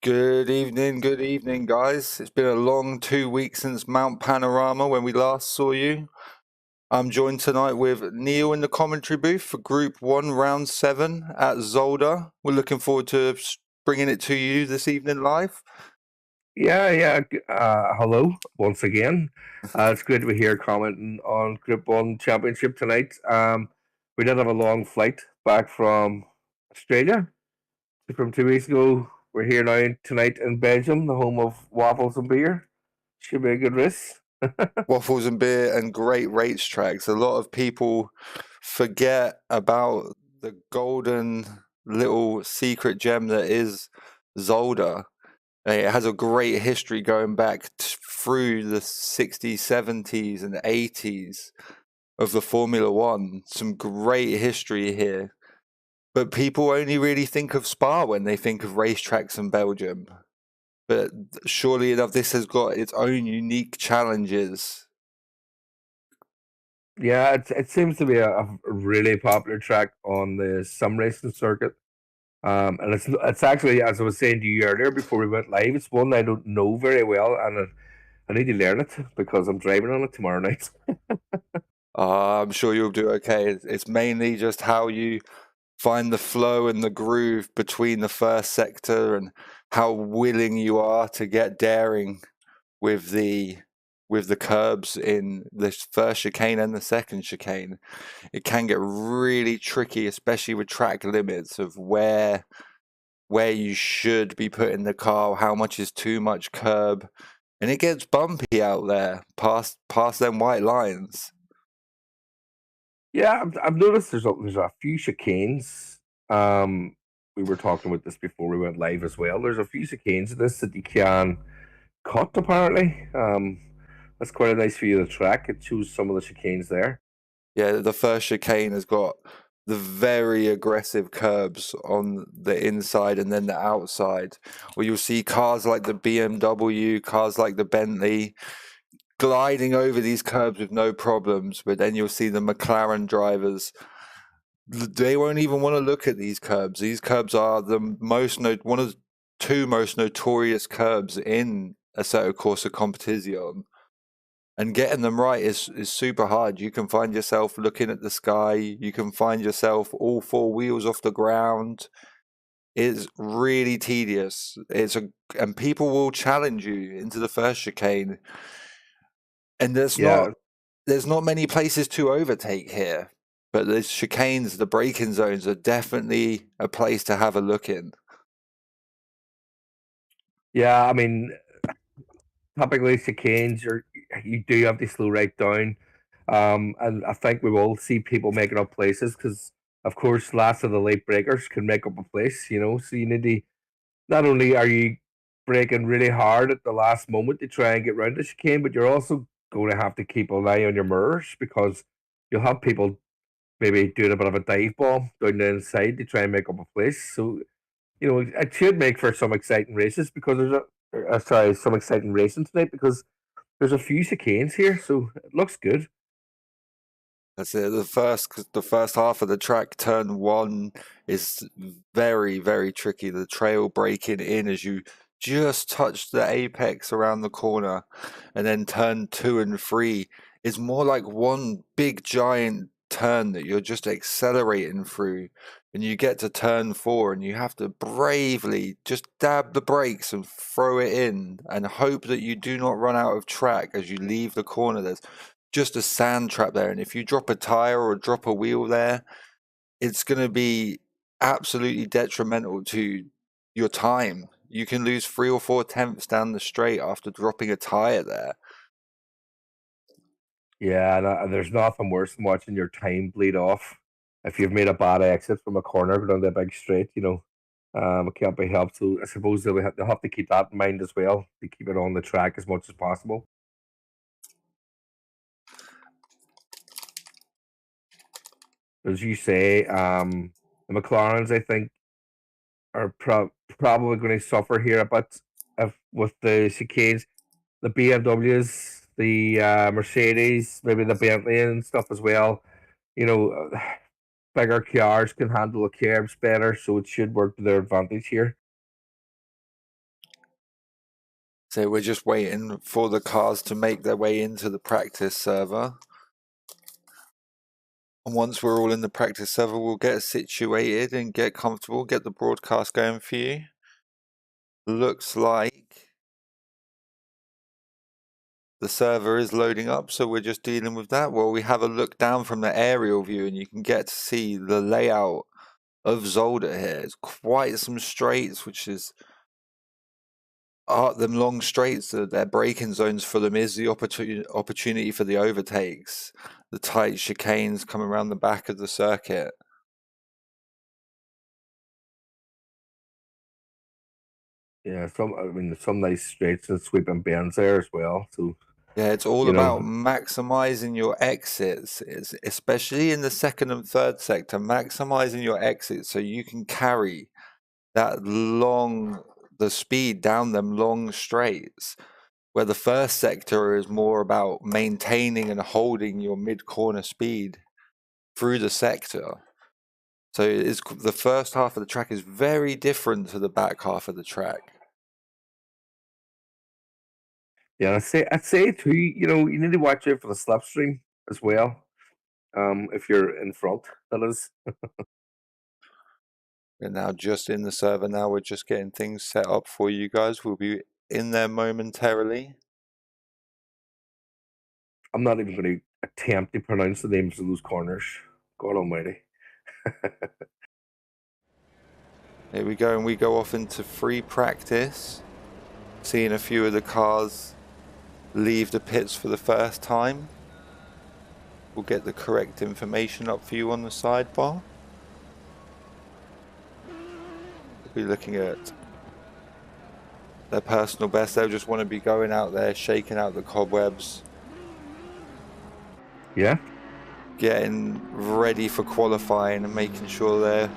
Good evening, guys. It's been a long 2 weeks since Mount Panorama when we last saw you. I'm joined tonight with Neil in the commentary booth for Group 1, Round 7 at Zolder. We're looking forward to bringing it to you this evening live. Yeah. Hello once again. It's great to be here commenting on Group 1 Championship tonight. We did have a long flight back from Australia from 2 weeks ago. We're here now tonight in Belgium, the home of waffles and beer. Should be a good race. Waffles and beer and great racetracks. A lot of people forget about the golden little secret gem that is Zolder. It has a great history going back through the 60s, 70s, and 80s of the Formula One. Some great history here. But people only really think of Spa when they think of racetracks in Belgium. But surely enough, this has got its own unique challenges. Yeah, it seems to be a really popular track on the sim racing circuit. And it's actually, as I was saying to you earlier before we went live, it's one I don't know very well, and I need to learn it because I'm driving on it tomorrow night. I'm sure you'll do okay. It's mainly just how you find the flow and the groove between the first sector and how willing you are to get daring with the curbs in the first chicane and the second chicane. It can get really tricky, especially with track limits of where you should be putting the car, how much is too much curb, and it gets bumpy out there past them white lines. Yeah, I've noticed there's a few chicanes. We were talking about this before we went live as well. There's a few chicanes of this that you can cut apparently. That's quite a nice view of the track. It shows some of the chicanes there. Yeah, the first chicane has got the very aggressive curbs on the inside and then the outside, where you'll see cars like the BMW, cars like the Bentley gliding over these curbs with no problems, but then you'll see the McLaren drivers. They won't even want to look at these curbs. These curbs are one of the two most notorious curbs in Assetto Corsa Competizione. And getting them right is super hard. You can find yourself looking at the sky. You can find yourself all four wheels off the ground. It's really tedious. And people will challenge you into the first chicane. And Yeah, there's not many places to overtake here. But the chicanes, the braking zones are definitely a place to have a look in. yeah. I mean, typically chicanes, you do have to slow right down. And I think we will see people making up places because, of course, last of the late breakers can make up a place. So you need to, not only are you braking really hard at the last moment to try and get round the chicane, but you're also going to have to keep an eye on your mirrors because you'll have people maybe doing a bit of a dive bomb down the inside to try and make up a place. So, it should make for some exciting races because some exciting racing tonight because there's a few chicanes here, so it looks good. That's it. The first half of the track, turn one, is very, very tricky. The trail breaking in as you just touch the apex around the corner, and then turn two and three is more like one big giant turn that you're just accelerating through. And you get to turn four, and you have to bravely just dab the brakes and throw it in, and hope that you do not run out of track as you leave the corner. There's just a sand trap there, and if you drop a tire or drop a wheel there, it's going to be absolutely detrimental to your time. You can lose 3 or 4 tenths down the straight after dropping a tire there. Yeah, and there's nothing worse than watching your time bleed off if you've made a bad exit from a corner down the big straight. It can't be helped. So I suppose they'll have to keep that in mind as well to keep it on the track as much as possible. As you say, the McLarens, I think, are probably going to suffer here a bit with the chicanes. The BMWs, the Mercedes, maybe the Bentley and stuff as well. You know, bigger cars can handle the curbs better, so it should work to their advantage here. So we're just waiting for the cars to make their way into the practice server. And once we're all in the practice server, we'll get situated and get comfortable, get the broadcast going for you. Looks like the server is loading up, so we're just dealing with that. Well, we have a look down from the aerial view and you can get to see the layout of Zolder here. It's quite some straights, which is them long straights, their braking zones for them is the opportunity for the overtakes, the tight chicanes coming around the back of the circuit. Yeah, some nice straights and sweeping bends there as well. So yeah, it's all about maximizing your exits, especially in the second and third sector, maximizing your exits so you can carry the speed down them long straights, where the first sector is more about maintaining and holding your mid-corner speed through the sector. So the first half of the track is very different to the back half of the track. Yeah, I'd say too, you need to watch out for the slipstream as well. If you're in front, that is. We're now just in the server now. We're just getting things set up for you guys. We'll be in there momentarily. I'm not even going to attempt to pronounce the names of those corners. God almighty. Here we go, and we go off into free practice. Seeing a few of the cars leave the pits for the first time. We'll get the correct information up for you on the sidebar. We'll be looking at their personal best. They'll just want to be going out there, shaking out the cobwebs. Yeah. Getting ready for qualifying and making sure their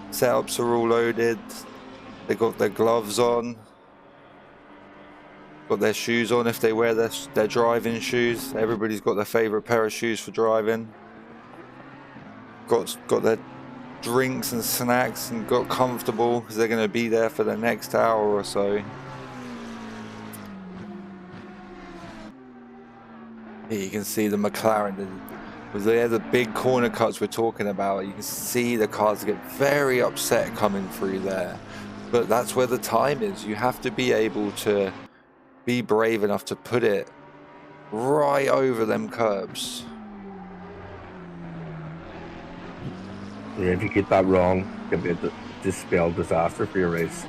setups are all loaded. They got their gloves on. Got their shoes on if they wear their driving shoes. Everybody's got their favorite pair of shoes for driving. Got their drinks and snacks and got comfortable because they're going to be there for the next hour or so. Here you can see the McLaren. They're the big corner cuts we're talking about. You can see the cars get very upset coming through there. But that's where the time is. You have to be able to be brave enough to put it right over them curbs. Yeah, if you get that wrong, it can be a spell disaster for your race.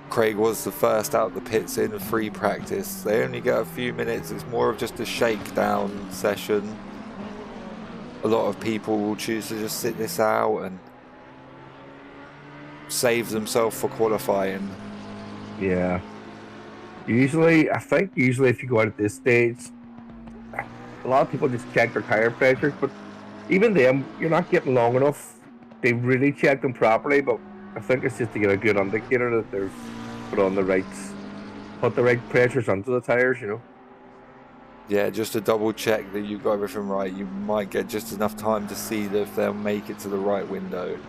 Craig was the first out the pits in free practice. They only get a few minutes. It's more of just a shakedown session. A lot of people will choose to just sit this out and save themselves for qualifying. Yeah. I think usually if you go out at this stage, a lot of people just check their tire pressures, but even them, you're not getting long enough. They really check them properly, but I think it's just to get a good indicator that they've put the right pressures onto the tires, Yeah, just to double check that you've got everything right. You might get just enough time to see if they'll make it to the right window.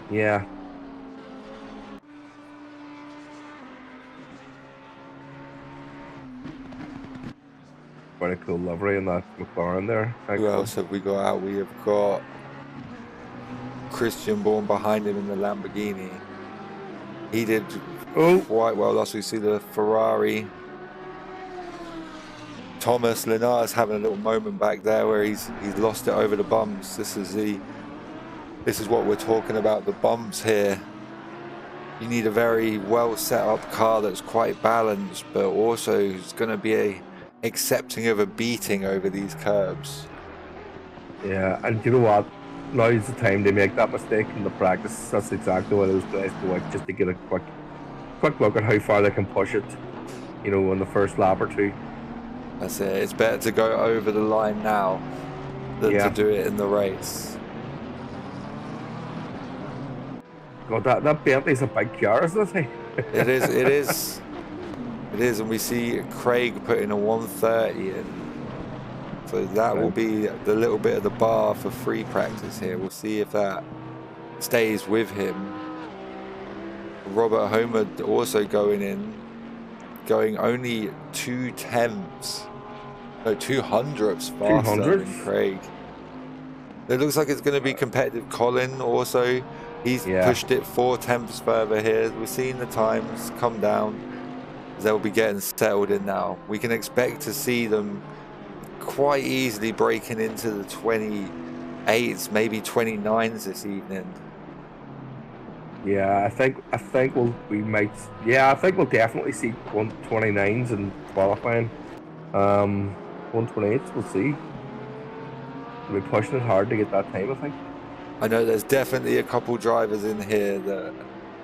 Yeah. Quite a cool livery in that McLaren there. Who else have we got out? We have got Christian Bourne behind him in the Lamborghini. He did quite well. Also, we see the Ferrari. Thomas Linar's having a little moment back there where he's lost it over the bumps. This is what we're talking about, the bumps here. You need a very well set up car that's quite balanced, but also is going to be accepting of a beating over these curbs. Yeah, and you know what? Now is the time they make that mistake in the practice. That's exactly what those guys go out, just to get a quick look at how far they can push it, on the first lap or two. That's it. It's better to go over the line now than to do it in the race. God, that Bentley's a big car, isn't it? It is, and we see Craig putting a 130 in. So that will be the little bit of the bar for free practice here. We'll see if that stays with him. Robert Homer also going in, going only 2/10, no 200ths faster than 200. Craig. It looks like it's going to be competitive. Colin also, he's pushed it 4/10 further here. We're seeing the times come down. They'll be getting settled in now. We can expect to see them quite easily breaking into the 28s, maybe 29s this evening. Yeah, I think we might. Yeah, I think we'll definitely see 129s in qualifying. 128s, we'll see. We'll be pushing it hard to get that time, I think. I know there's definitely a couple drivers in here that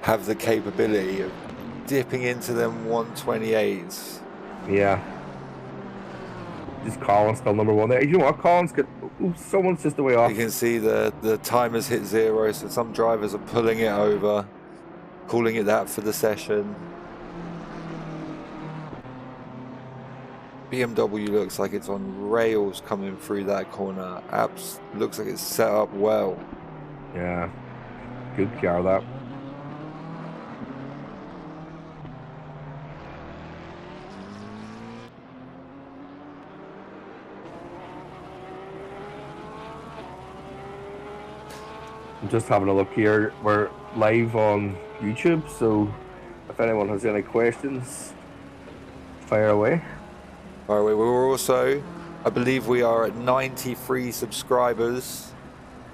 have the capability of dipping into them 128s. Yeah. Just Colin's still number one there. You know what? Colin's got. Ooh, someone's just the way off. You can see the timers hit 0, so some drivers are pulling it over, calling it that for the session. BMW looks like it's on rails coming through that corner. Looks like it's set up well. Yeah, good car that. I'm just having a look here. We're live on YouTube, so if anyone has any questions, fire away. Fire away. We're also, I believe we are at 93 subscribers.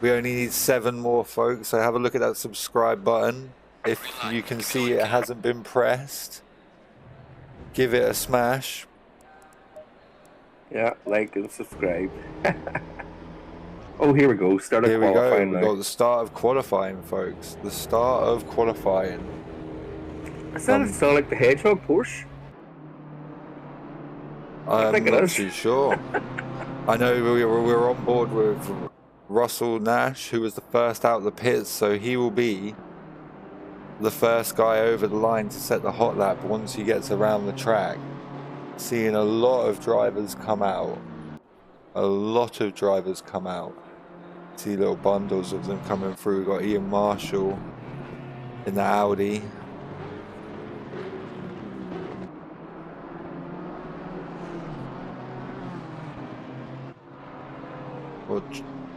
We only need 7 more, folks, so have a look at that subscribe button. If you can see it hasn't been pressed, give it a smash. Yeah, like and subscribe. Oh, here we go. Start of Here we qualifying go. now. We've got the start of qualifying, folks. The start of qualifying. Is that a Sonic the Hedgehog Porsche? I'm not too sure. I know we were on board with Russell Nash, who was the first out of the pits, so he will be the first guy over the line to set the hot lap once he gets around the track. Seeing a lot of drivers come out. A lot of drivers come out. See little bundles of them coming through. We've got Ian Marshall in the Audi. Got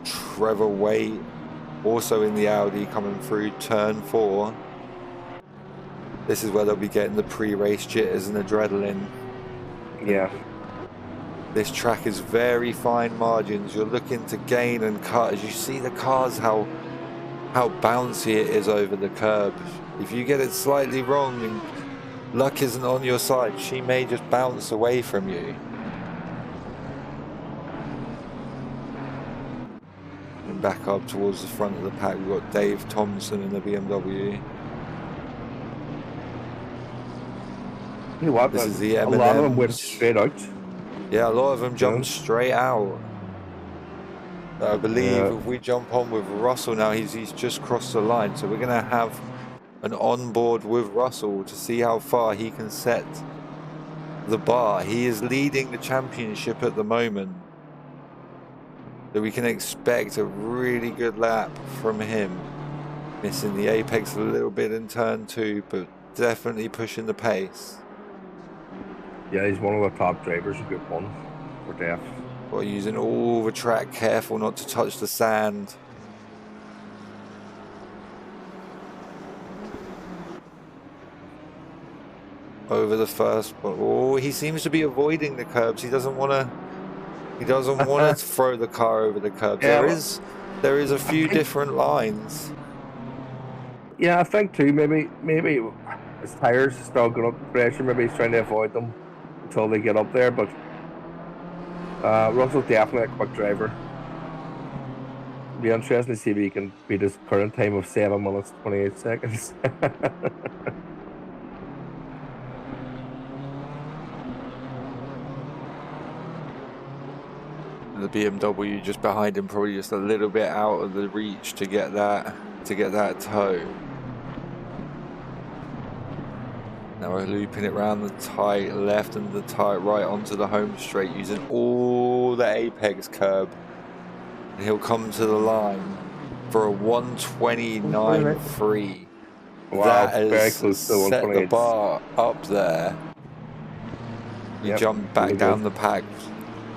Trevor Waite also in the Audi coming through turn 4. This is where they'll be getting the pre-race jitters and adrenaline. Yeah. This track is very fine margins. You're looking to gain and cut. As you see the cars, how bouncy it is over the curb. If you get it slightly wrong and luck isn't on your side, she may just bounce away from you. And back up towards the front of the pack, we've got Dave Thompson in the BMW. You know what? This is the M&Ms. A lot of them went straight out. Yeah, a lot of them jumped straight out. I believe if we jump on with Russell now, he's just crossed the line. So we're going to have an onboard with Russell to see how far he can set the bar. He is leading the championship at the moment. So we can expect a really good lap from him. Missing the apex a little bit in turn 2, but definitely pushing the pace. Yeah, he's one of the top drivers, a good one for Def. Well, using all the track, careful not to touch the sand. Over the first, but oh, he seems to be avoiding the curbs. He doesn't want to. He doesn't want to throw the car over the curbs. Yeah, there is a few different lines. Yeah, I think too. Maybe his tires still going up the pressure. Maybe he's trying to avoid them until they get up there. But Russell's definitely a quick driver. It'll be interesting to see if he can beat his current time of 7 minutes 28 seconds. The BMW just behind him, probably just a little bit out of the reach to get that toe. Now we're looping it around the tight left and the tight right onto the home straight, using all the apex curb. And he'll come to the line for a 129.3. Wow, That very has close to the set the 128. bar up there. You Yep, jump back really down good. the pack.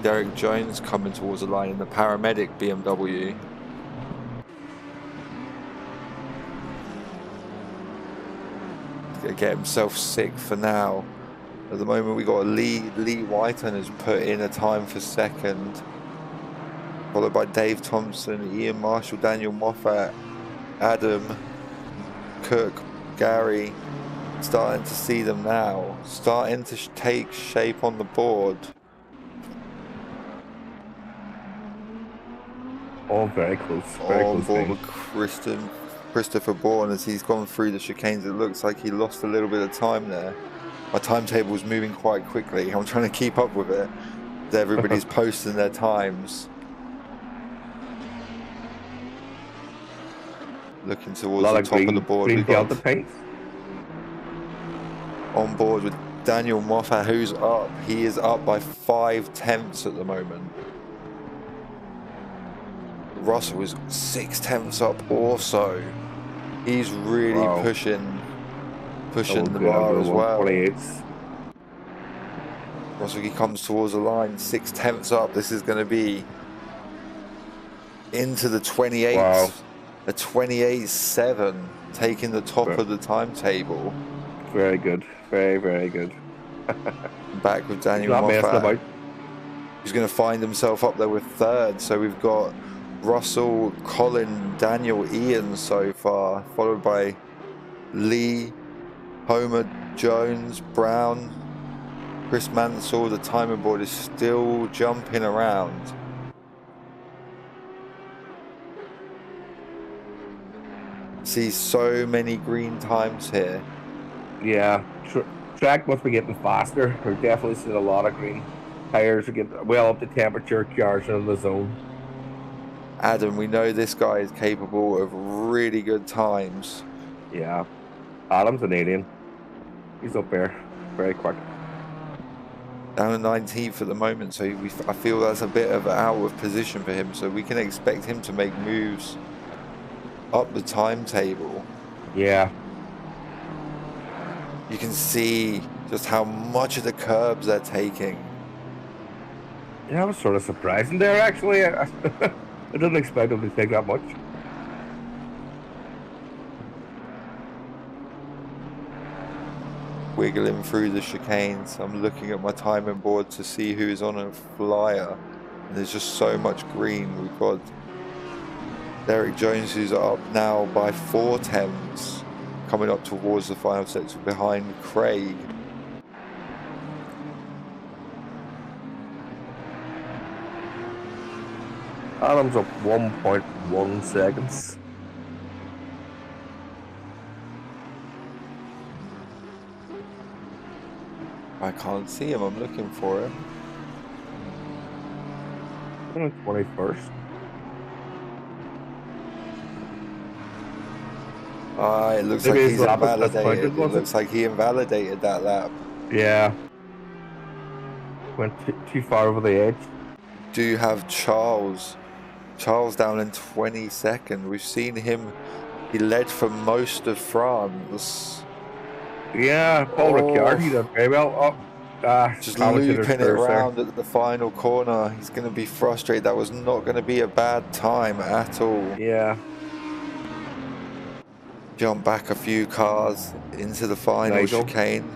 Derek Jones coming towards the line in the paramedic BMW. Gonna get himself sick for now. At the moment, we got Lee Whiten has put in a time for second, followed by Dave Thompson, Ian Marshall, Daniel Moffat, Adam, Cook, Gary. Starting to see them now, starting to take shape on the board. All very close. Very On close board games. with Christopher Bourne as he's gone through the chicanes. It looks like he lost a little bit of time there. My timetable is moving quite quickly. I'm trying to keep up with it. Everybody's posting their times. Looking towards the top of the board. Green Delta pinks. On board with Daniel Moffat, who's up. He is up by 5/10 at the moment. Russell is 6/10 up also. He's really pushing the bar as well. Russell, he comes towards the line, 6/10 up. This is going to be into the 28. Wow. A 28.7, taking the top of the timetable. Very good. Very, very good. Back with Daniel Moffat. He's going to find himself up there with third. So we've got Russell, Colin, Daniel, Ian so far, followed by Lee, Homer, Jones, Brown, Chris Mansell. The timing board is still jumping around. See so many green times here. Yeah, track must be getting faster. We're definitely seeing a lot of green. Tires are getting well up to temperature, cars are in the zone. Adam, we know this guy is capable of really good times. Yeah, Adam's an alien. He's up there, very quick. Down in 19th at the moment, so I feel that's a bit of an out of position for him. So we can expect him to make moves up the timetable. Yeah. You can see just how much of the curbs they're taking. Yeah, I was sort of surprising there, actually. I didn't expect them to take that much. Wiggling through the chicanes. I'm looking at my timing board to see who's on a flyer. And there's just so much green. We've got Derek Jones, who's up now by 4/10, coming up towards the final sector behind Craig. Adam's up 1.1 seconds. I can't see him. I'm looking for him. 21st. It looks like he's invalidated. It looks like he invalidated that lap. Yeah. Went too far over the edge. Do you have Charles? Charles down in 22nd. We've seen him. He led for most of France. Yeah, Paul Ricciardo, he did very well. Just looping it around at the final corner. He's going to be frustrated. That was not going to be a bad time at all. Yeah. Jump back a few cars into the final chicane.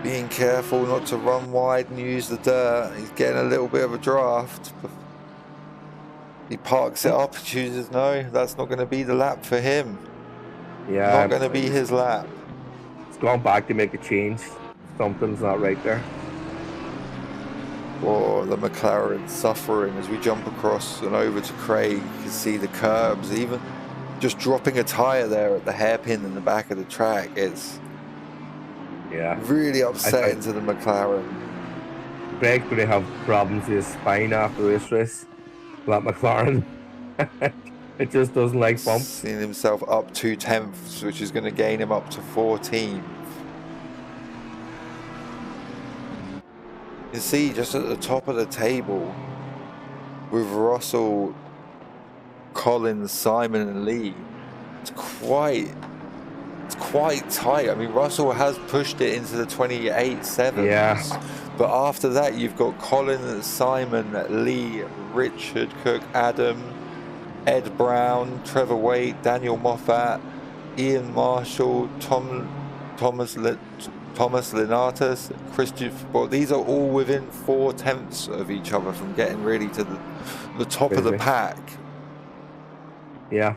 Being careful not to run wide and use the dirt. He's getting a little bit of a draft. He parks it up and chooses no. That's not going to be the lap for him. Yeah. Not going to be his lap. He's gone back to make a change. Something's not right there. Oh, the McLaren suffering as we jump across and over to Craig. You can see the curbs, even just dropping a tyre there at the hairpin in the back of the track. It's really upsetting to the McLaren. Craig's going to have problems with his spine after this race. That McLaren. It just doesn't like bumps. Seeing himself up 2/10, which is going to gain him up to 14. You can see just at the top of the table with Russell, Collins, Simon and Lee, It's quite tight. I mean, Russell has pushed it into the 28.7s. Yeah. But after that, you've got Colin, Simon, Lee, Richard Cook, Adam, Ed Brown, Trevor Waite, Daniel Moffat, Ian Marshall, Thomas Linatus, Christian. Well, these are all within 4/10 of each other from getting really to the top of the pack. Yeah.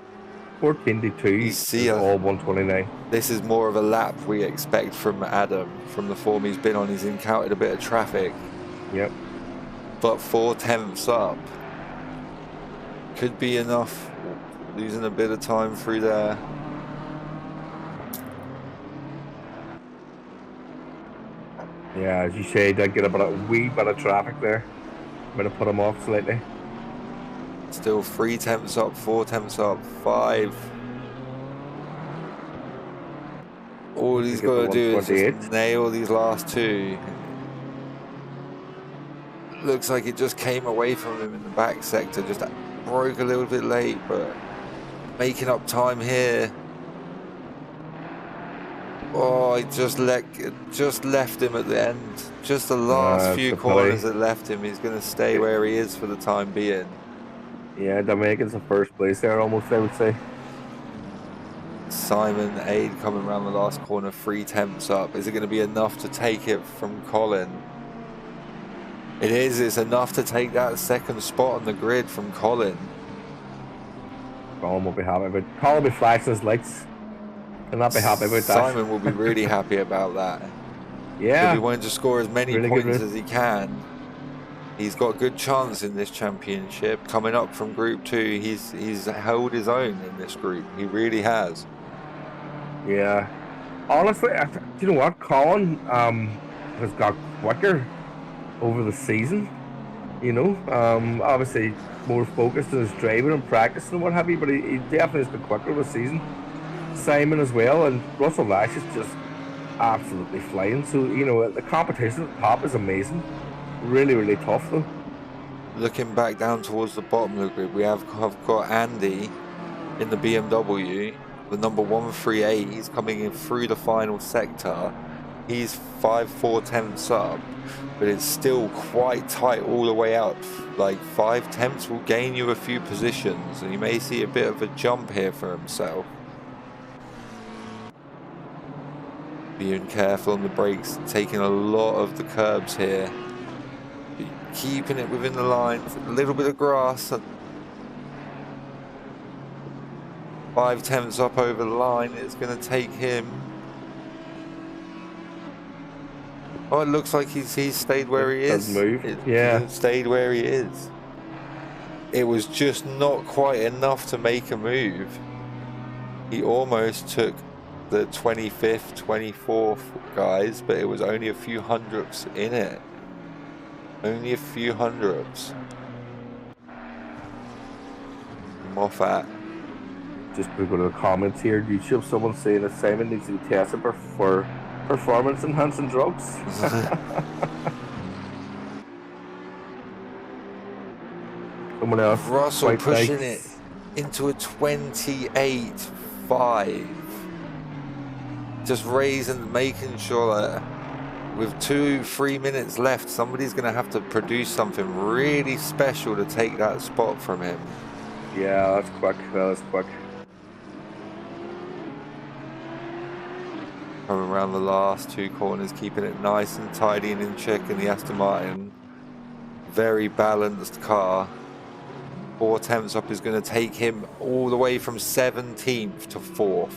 14-2 You is see, all 129. this is more of a lap we expect from Adam, from the form he's been on. He's encountered a bit of traffic. Yep. But 4/10 up could be enough. Losing a bit of time through there. Yeah, as you say, did get a wee bit of traffic there. Might have put him off slightly. Still 3/10 up, 4/10 up, 5. All he's got to do is just nail these last 2. Looks like it just came away from him in the back sector. Just broke a little bit late, but making up time here. Oh, he just left him at the end. Just the last few corners that left him. He's going to stay where he is for the time being. Yeah, Jamaican's in first place there almost, I would say. Simon Aid coming around the last corner, 3/10 up. Is it going to be enough to take it from Colin? It is. It's enough to take that second spot on the grid from Colin. Colin will be happy about it. Colin will be flashing his lights. He'll not be happy about that. Simon will be really happy about that. Yeah. He'll be wanting to score as many points as he can. He's got a good chance in this championship. Coming up from Group 2, he's held his own in this group. He really has. Yeah. Honestly, do you know what? Colin has got quicker over the season. You know, obviously more focused on his driving and practicing and what have you, but he definitely has been quicker over the season. Simon as well, and Russell Lash is just absolutely flying. So, you know, the competition at the top is amazing. Really, really tough though. Looking back down towards the bottom of the group, we have got Andy in the BMW, the number 138. He's coming in through the final sector. He's 5/4 up, but it's still quite tight all the way up. Like 5/10 will gain you a few positions, and you may see a bit of a jump here for himself. Being careful on the brakes, taking a lot of the curbs here. Keeping it within the lines, a little bit of grass. 5/10 up over the line. It's going to take him. Oh, it looks like he's stayed where he is. Yeah, stayed where he is. It was just not quite enough to make a move. He almost took the 25th, 24th guys, but it was only a few hundredths in it. Only a few hundredths. Moffat. Just go to the comments here. YouTube, someone saying that Simon needs to be tested for performance enhancing drugs. Someone else. Russell pushing it into a 28.5. Just raising, making sure that with 2-3 minutes left, somebody's going to have to produce something really special to take that spot from him. Yeah, that's quick. That's quick. Coming around the last 2 corners, keeping it nice and tidy and in check in the Aston Martin. Very balanced car. 4/10 up is going to take him all the way from 17th to 4th.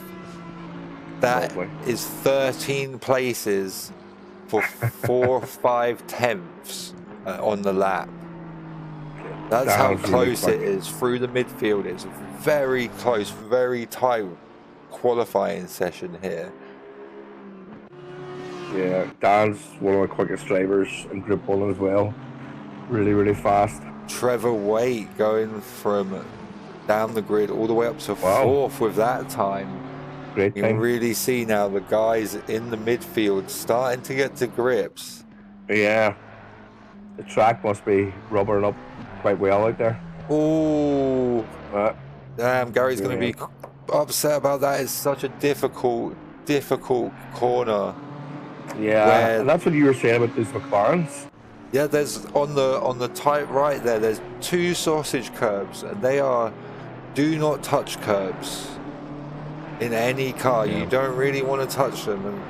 That is 13 places for 4/5 on the lap. That's how close it is through the midfield. It's very close, very tight qualifying session here. Yeah, Dan's one of the quickest drivers in Group 1 as well. Really, really fast. Trevor Waite going from down the grid all the way up to 4th with that time. Great you can really see now the guys in the midfield starting to get to grips. Yeah, the track must be rubbering up quite well out there. Oh, damn! Gary's going to be upset about that. It's such a difficult corner. Yeah, Where and that's what you were saying about those McLarens. yeah, there's on the tight right there. There's 2 sausage curbs, and they are do not touch curbs in any car. Yeah. You don't really want to touch them, and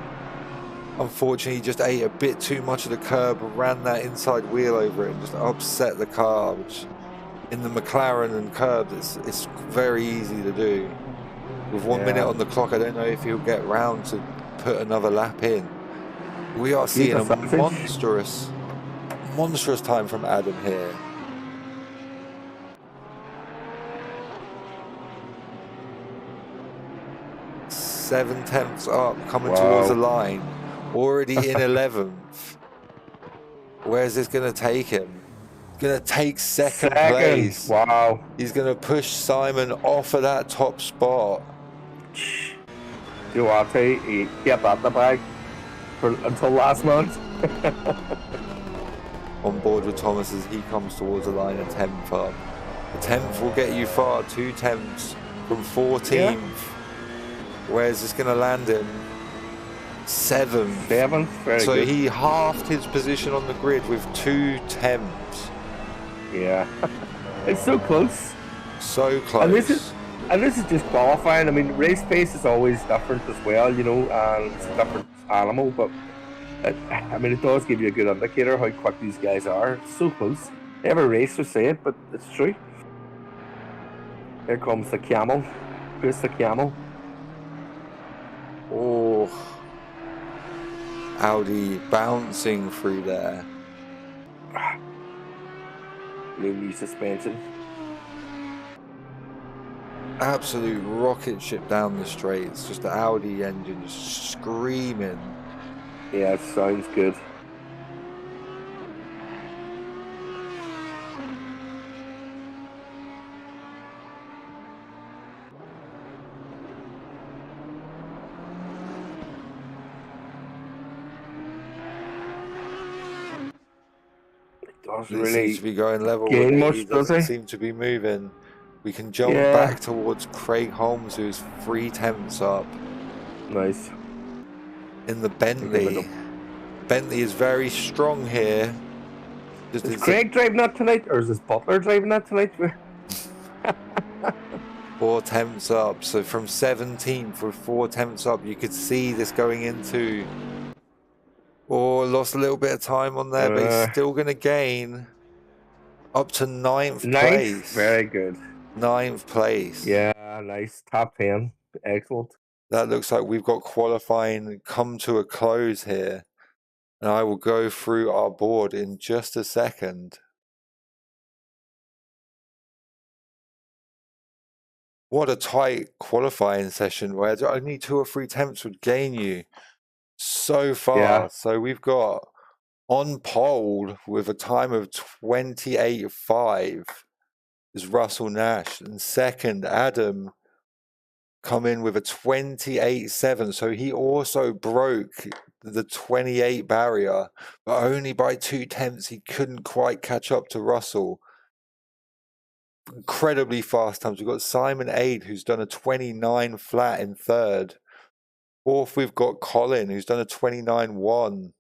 unfortunately, he just ate a bit too much of the curb, ran that inside wheel over it, and just upset the car. Which in the McLaren and curbs, it's very easy to do. With 1 minute on the clock, I don't know if he'll get round to put another lap in. We are seeing a monstrous time from Adam here. Seven tenths up, coming towards the line. Already in 11th. Where's this going to take him? He's going to take second place. Wow. He's going to push Simon off of that top spot. You know, I'll tell you, he kept at the bag until last month. On board with Thomas as he comes towards the line, a 10th up. A 10th will get you far, 2 tenths from 14th. Yeah. Where's this going to land him? 7th. 7th, very so good. He halved his position on the grid with 2 tenths. Yeah. It's so close. So close. And this is just qualifying. I mean, race pace is always different as well, you know, and it's a different animal, but I mean, it does give you a good indicator how quick these guys are. It's so close. Every racer say it, but it's true. Here comes the camel. Here's the camel. Oh. Audi bouncing through there. New suspension. Absolute rocket ship down the straights. Just the Audi engine just screaming. Yeah, it sounds good. It really seems to be going level with it. He doesn't seem to be moving. We can jump back towards Craig Holmes, who's 3 tenths up. Nice. In the Bentley. Bentley is very strong here. Is Craig driving that tonight, or is this Butler driving that tonight? 4 tenths up. So from 17th with 4 tenths up, you could see this going into... Oh, lost a little bit of time on there, but he's still going to gain up to 9th place. Very good. 9th place. Yeah, nice. Top 10. Excellent. That looks like we've got qualifying come to a close here. And I will go through our board in just a second. What a tight qualifying session where only 2 or 3 tenths would gain you so far. Yeah. So we've got on pole with a time of 28.5 is Russell Nash, and second Adam come in with a 28.7. So he also broke the 28 barrier, but only by 2 tenths. He couldn't quite catch up to Russell. Incredibly fast times. We've got Simon Aid, who's done a 29 flat in third. Fourth, we've got Colin, who's done a 29.1.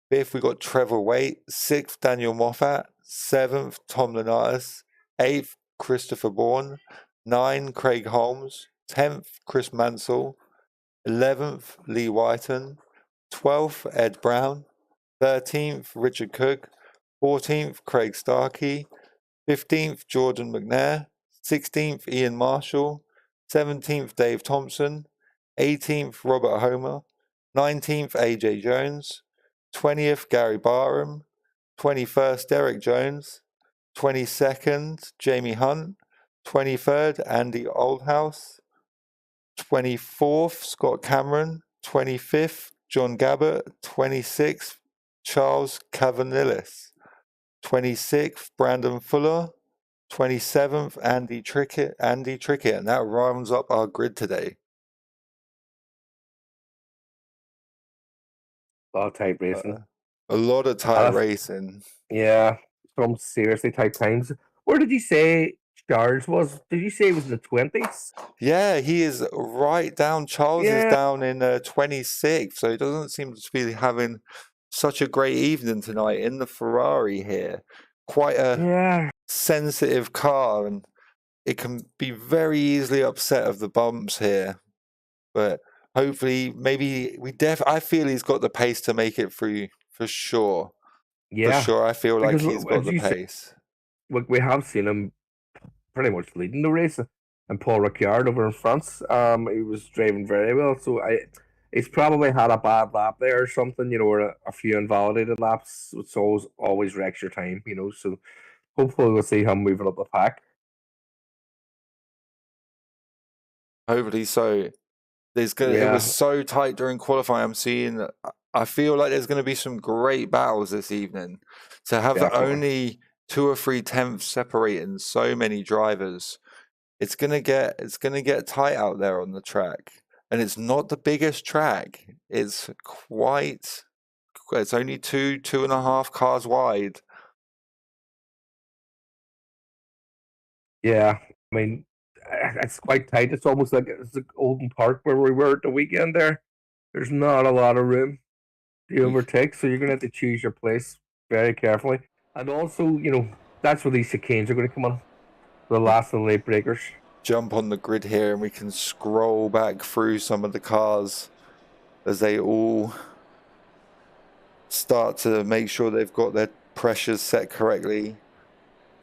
Fifth, we've got Trevor Waite. Sixth, Daniel Moffat. Seventh, Tom Lenatus. Eighth, Christopher Bourne. 9, Craig Holmes. 10th, Chris Mansell. 11th, Lee Whiten. 12th, Ed Brown. 13th, Richard Cook. 14th, Craig Starkey. 15th, Jordan McNair. 16th, Ian Marshall. 17th, Dave Thompson. 18th, Robert Homer. 19th, AJ Jones. 20th, Gary Barham. 21st, Derek Jones. 22nd, Jamie Hunt. 23rd, Andy Oldhouse. 24th, Scott Cameron. 25th, John Gabbert. 26th, Charles Cavanilis. 26th, Brandon Fuller. 27th, Andy Trickett. And that rounds up our grid today. A lot of tight racing. A lot of tight racing. Yeah, some seriously tight times. Where did you say Charles was. Did you say he was in the 20s? Yeah, he is right down. Charles is Yeah, down in 26th, so he doesn't seem to be having such a great evening tonight in the Ferrari here. Quite a yeah, sensitive car, and it can be very easily upset of the bumps here. But hopefully, maybe I feel he's got the pace to make it through for sure. For yeah. sure, I feel like Because he's got as the you say, pace. we have seen him pretty much leading the race, and Paul Ricard over in France. He was driving very well, so he's probably had a bad lap there or something, or a few invalidated laps, which always wrecks your time, So hopefully we'll see him moving up the pack. Hopefully so. It was Yeah, so tight during qualifying. I feel like there's gonna be some great battles this evening. To have definitely. only 2 or 3 tenths separating so many drivers, it's gonna get tight out there on the track. And it's not the biggest track. It's only 2.5 cars wide. Yeah, I mean, it's quite tight. It's almost like it's the Oldham Park where we were at the weekend there. There's not a lot of room to We overtake, so you're going to have to choose your place very carefully. And also, that's where these chicanes are going to come on, the last of the late breakers. jump on the grid here and we can scroll back through some of the cars as they all start to make sure they've got their pressures set correctly,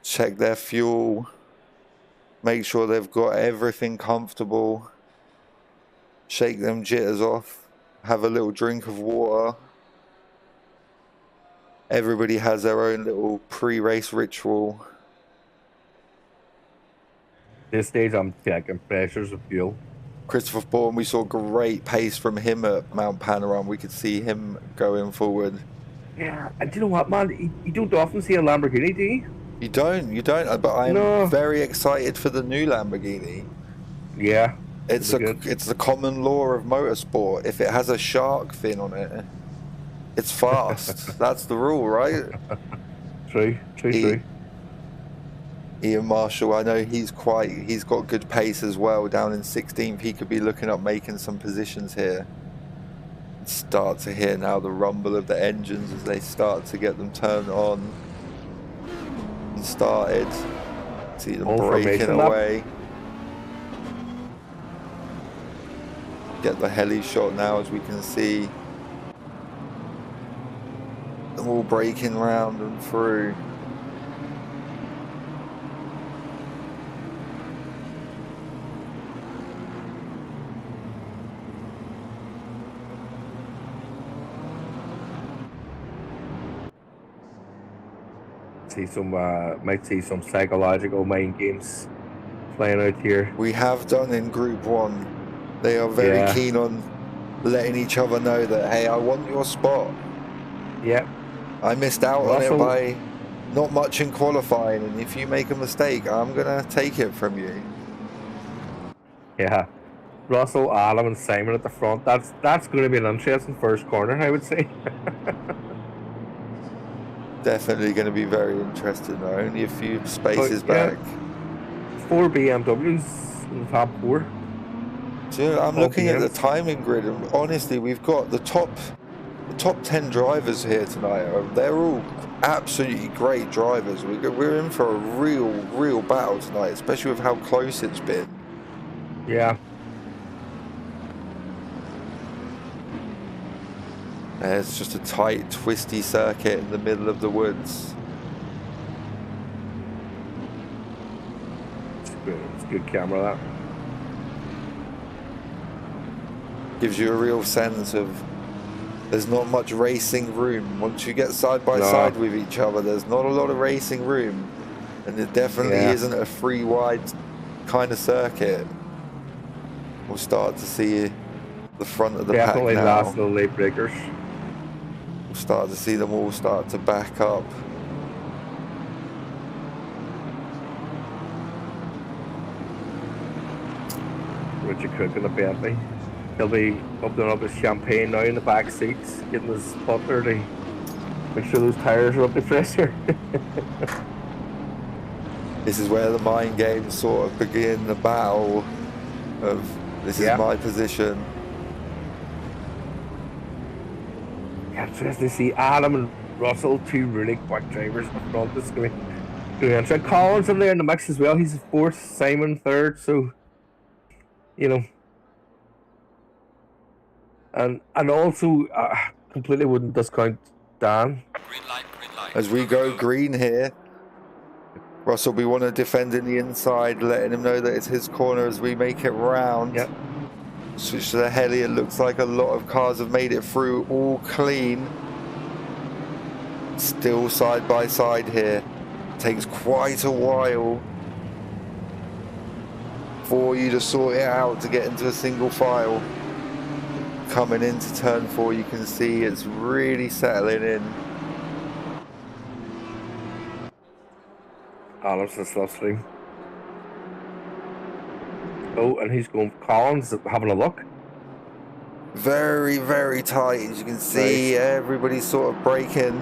check their fuel, make sure they've got everything comfortable, shake them jitters off, have a little drink of water. Everybody has their own little pre-race ritual. This stage, I'm checking pressures of fuel. Christopher Bourne, we saw great pace from him at Mount Panorama. We could see him going forward. Yeah, and do you know what, man? You don't often see a Lamborghini, do you? You don't, but I'm very excited for the new Lamborghini. Yeah. It's the common law of motorsport. If it has a shark fin on it, it's fast. That's the rule, right? True. Ian Marshall, I know he's got good pace as well. Down in 16th, he could be looking up making some positions here. Start to hear now the rumble of the engines as they start to get them turned on and started. See them breaking away. Get the heli shot now as we can see them all breaking round and through. Might see some psychological mind games playing out here. We have done in Group 1. They are very keen on letting each other know that, hey, I want your spot. Yeah. I missed out on it by not much in qualifying, and if you make a mistake, I'm going to take it from you. Yeah. Russell, Adam, and Simon at the front. That's going to be an interesting first corner, I would say. Definitely going to be very interesting, though. Only a few spaces back. 4 BMWs in the top 4. So I'm looking at the timing grid, and honestly, we've got the top 10 drivers here tonight. They're all absolutely great drivers. We're in for a real battle tonight, especially with how close it's been. Yeah. It's just a tight, twisty circuit in the middle of the woods. It's good camera, that. Gives you a real sense of there's not much racing room. Once you get side by side with each other, there's not a lot of racing room. And it definitely isn't a free wide kind of circuit. We'll start to see the front of the pack now. Definitely last of the late breakers. We'll start to see them all start to back up. Richard Cook in the Bentley. He'll be opening up his champagne now in the back seats, getting his butler to make sure those tires are up to pressure. This is where the mind games sort of begin, the battle of this is my position. Yeah, it's interesting to see Adam and Russell, two really quick drivers in the front. This is going to be interesting. Collins in there in the mix as well. He's the fourth, Simon third. So, you know, and also completely wouldn't discount Dan. Green light, green light. As we go green here, Russell, we want to defend in the inside, letting him know that it's his corner as we make it round. Yep. Switch to the heli. It looks like a lot of cars have made it through, all clean. Still side by side here. Takes quite a while for you to sort it out to get into a single file. Coming into turn 4, you can see it's really settling in. Adam's in slipstream. Oh, and he's going. Collins having a look. Very, very tight, as you can see. Nice. Everybody's sort of braking.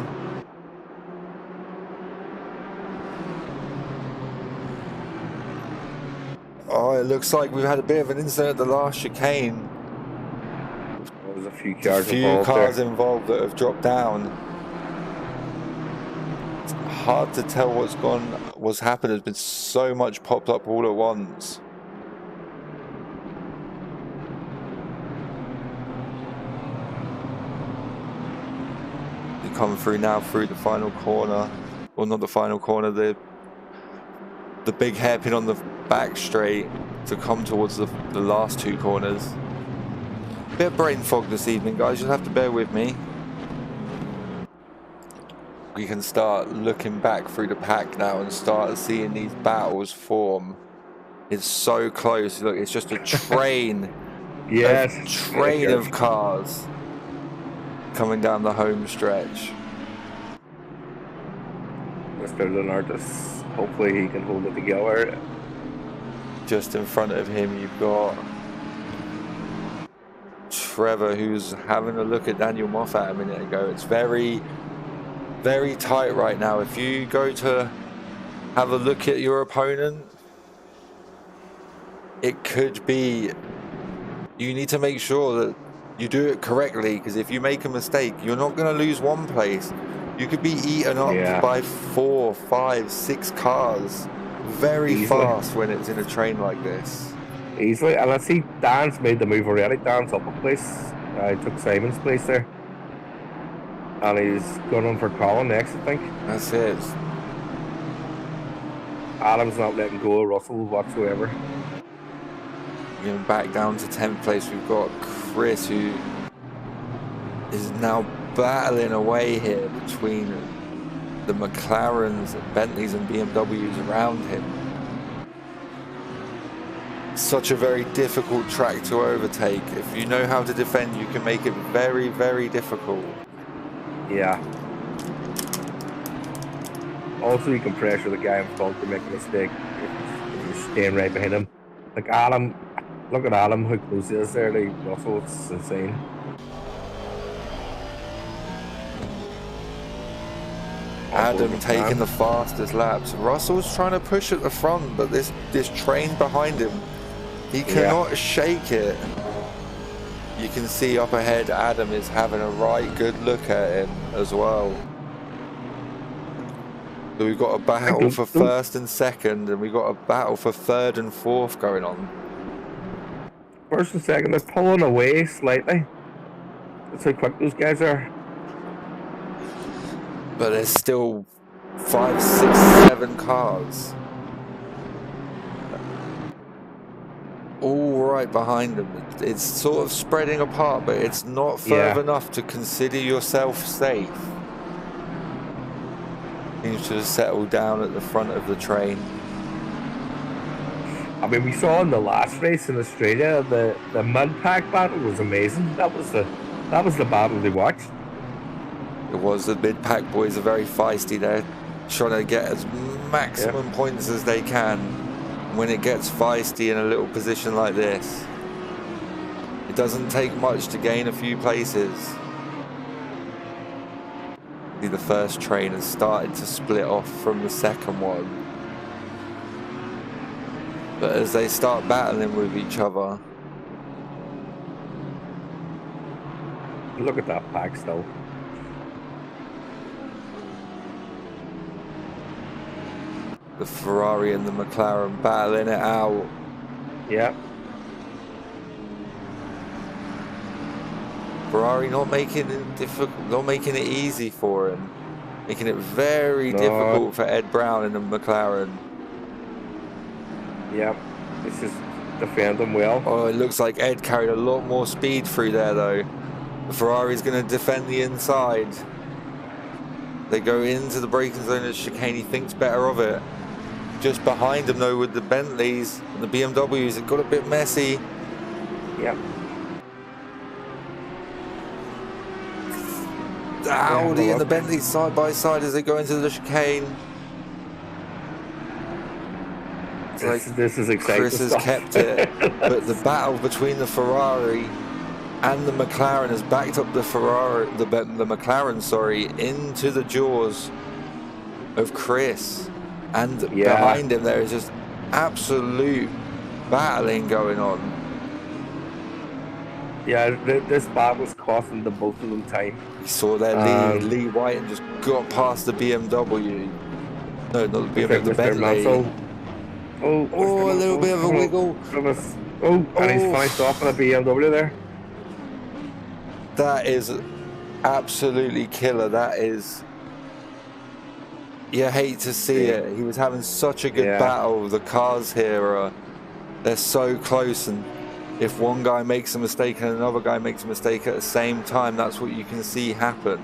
Oh, it looks like we've had a bit of an incident at the last chicane. There's a few cars involved that have dropped down. It's hard to tell what's happened. There's been so much popped up all at once. You come through now through the final corner, well, not the final corner, the big hairpin on the back straight to come towards the last two corners. Bit of brain fog this evening, guys. You'll have to bear with me. We can start looking back through the pack now and start seeing these battles form. It's so close. Look, it's just a train. Yes. A train of cars coming down the home stretch. Mr. Leonardis, hopefully he can hold it together. Just in front of him, you've got Trevor, who's having a look at Daniel Moffat a minute ago. It's very, very tight right now. If you go to have a look at your opponent, it could be, you need to make sure that you do it correctly, because if you make a mistake, you're not going to lose one place. You could be eaten up by 4, 5, 6 cars very fast when it's in a train like this. Easily, and I see Dan's made the move already. Dan's up a place. He took Simon's place there. And he's going on for Colin next, I think. That's it. Adam's not letting go of Russell whatsoever. Going back down to 10th place, we've got Chris, who is now battling away here between the McLarens, Bentleys and BMWs around him. Such a very difficult track to overtake. If you know how to defend, you can make it very, very difficult. Yeah. Also, you can pressure the guy in front to make a mistake if you're staying right behind him. Like Adam, look at Adam, how close he is there to Russell. It's insane. Adam taking the fastest laps. Russell's trying to push at the front, but this train behind him, he cannot shake it. You can see up ahead, Adam is having a right good look at him as well. So we've got a battle for first and second, and we've got a battle for third and fourth going on. First and second, they're pulling away slightly. That's how quick those guys are. But there's still 5, 6, 7 cars all right behind them. It's sort of spreading apart, but it's not further enough to consider yourself safe. Seems to have settled down at the front of the train. I mean, we saw in the last race in Australia, the mid-pack battle was amazing. That was the battle they watched. It was. The mid-pack boys are very feisty. They're trying to get as maximum points as they can. When it gets feisty in a little position like this, it doesn't take much to gain a few places. The first train has started to split off from the second one. But as they start battling with each other, Look at that pack still. the Ferrari and the McLaren battling it out. Yeah. Ferrari not making it difficult, not making it easy for him, making it very difficult for Ed Brown in the McLaren. Yeah, this is defending well. Oh, it looks like Ed carried a lot more speed through there though. The Ferrari's going to defend the inside. They go into the braking zone as chicane. He thinks better of it. Just behind him though with the Bentleys and the BMWs, it got a bit messy. Yep. The Audi and the Bentley side by side as they go into the chicane. This is exciting. Chris has kept it, but the battle between the Ferrari and the McLaren has backed up the McLaren, sorry, into the jaws of Chris. And behind him there is just absolute battling going on. Yeah, this battle's costing the both of them time. You saw there Lee White and just got past the BMW. No, not the BMW, the Bentley. Oh, a little bit of a wiggle. And he's finished off on a BMW there. That is absolutely killer. That is... You hate to see it. He was having such a good battle. The cars here they're so close, and if one guy makes a mistake and another guy makes a mistake at the same time, that's what you can see happen.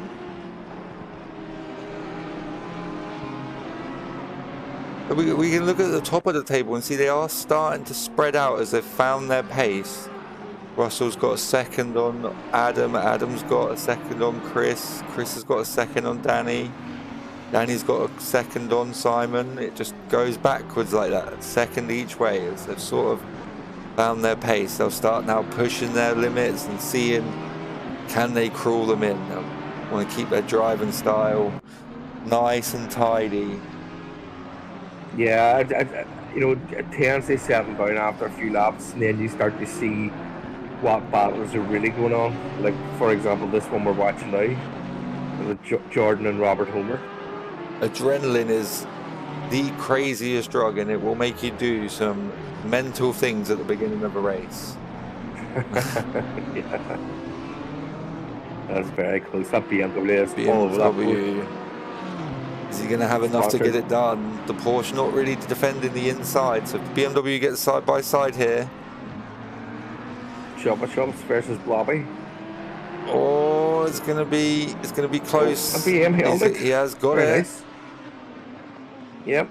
We can look at the top of the table and see they are starting to spread out as they've found their pace. Russell's got a second on Adam. Adam's got a second on Chris. Chris has got a second on Danny. Danny's got a second on Simon. It just goes backwards like that, second each way as they've sort of found their pace. They'll start now pushing their limits and seeing can they crawl them in. They'll want to keep their driving style nice and tidy. Yeah, you know, it tends to settle down after a few laps, and then you start to see what battles are really going on. Like, for example, this one we're watching now, with Jordan and Robert Homer. Adrenaline is the craziest drug, and it will make you do some mental things at the beginning of a race. Yeah. That's very close. That BMW is all over that board. Is he going to have enough to get it done? The Porsche not really defending the inside, so if the BMW gets side by side here. Chopper Chumps versus Blobby. Oh, it's going to be close. He held it. He has got it. Nice. Yep,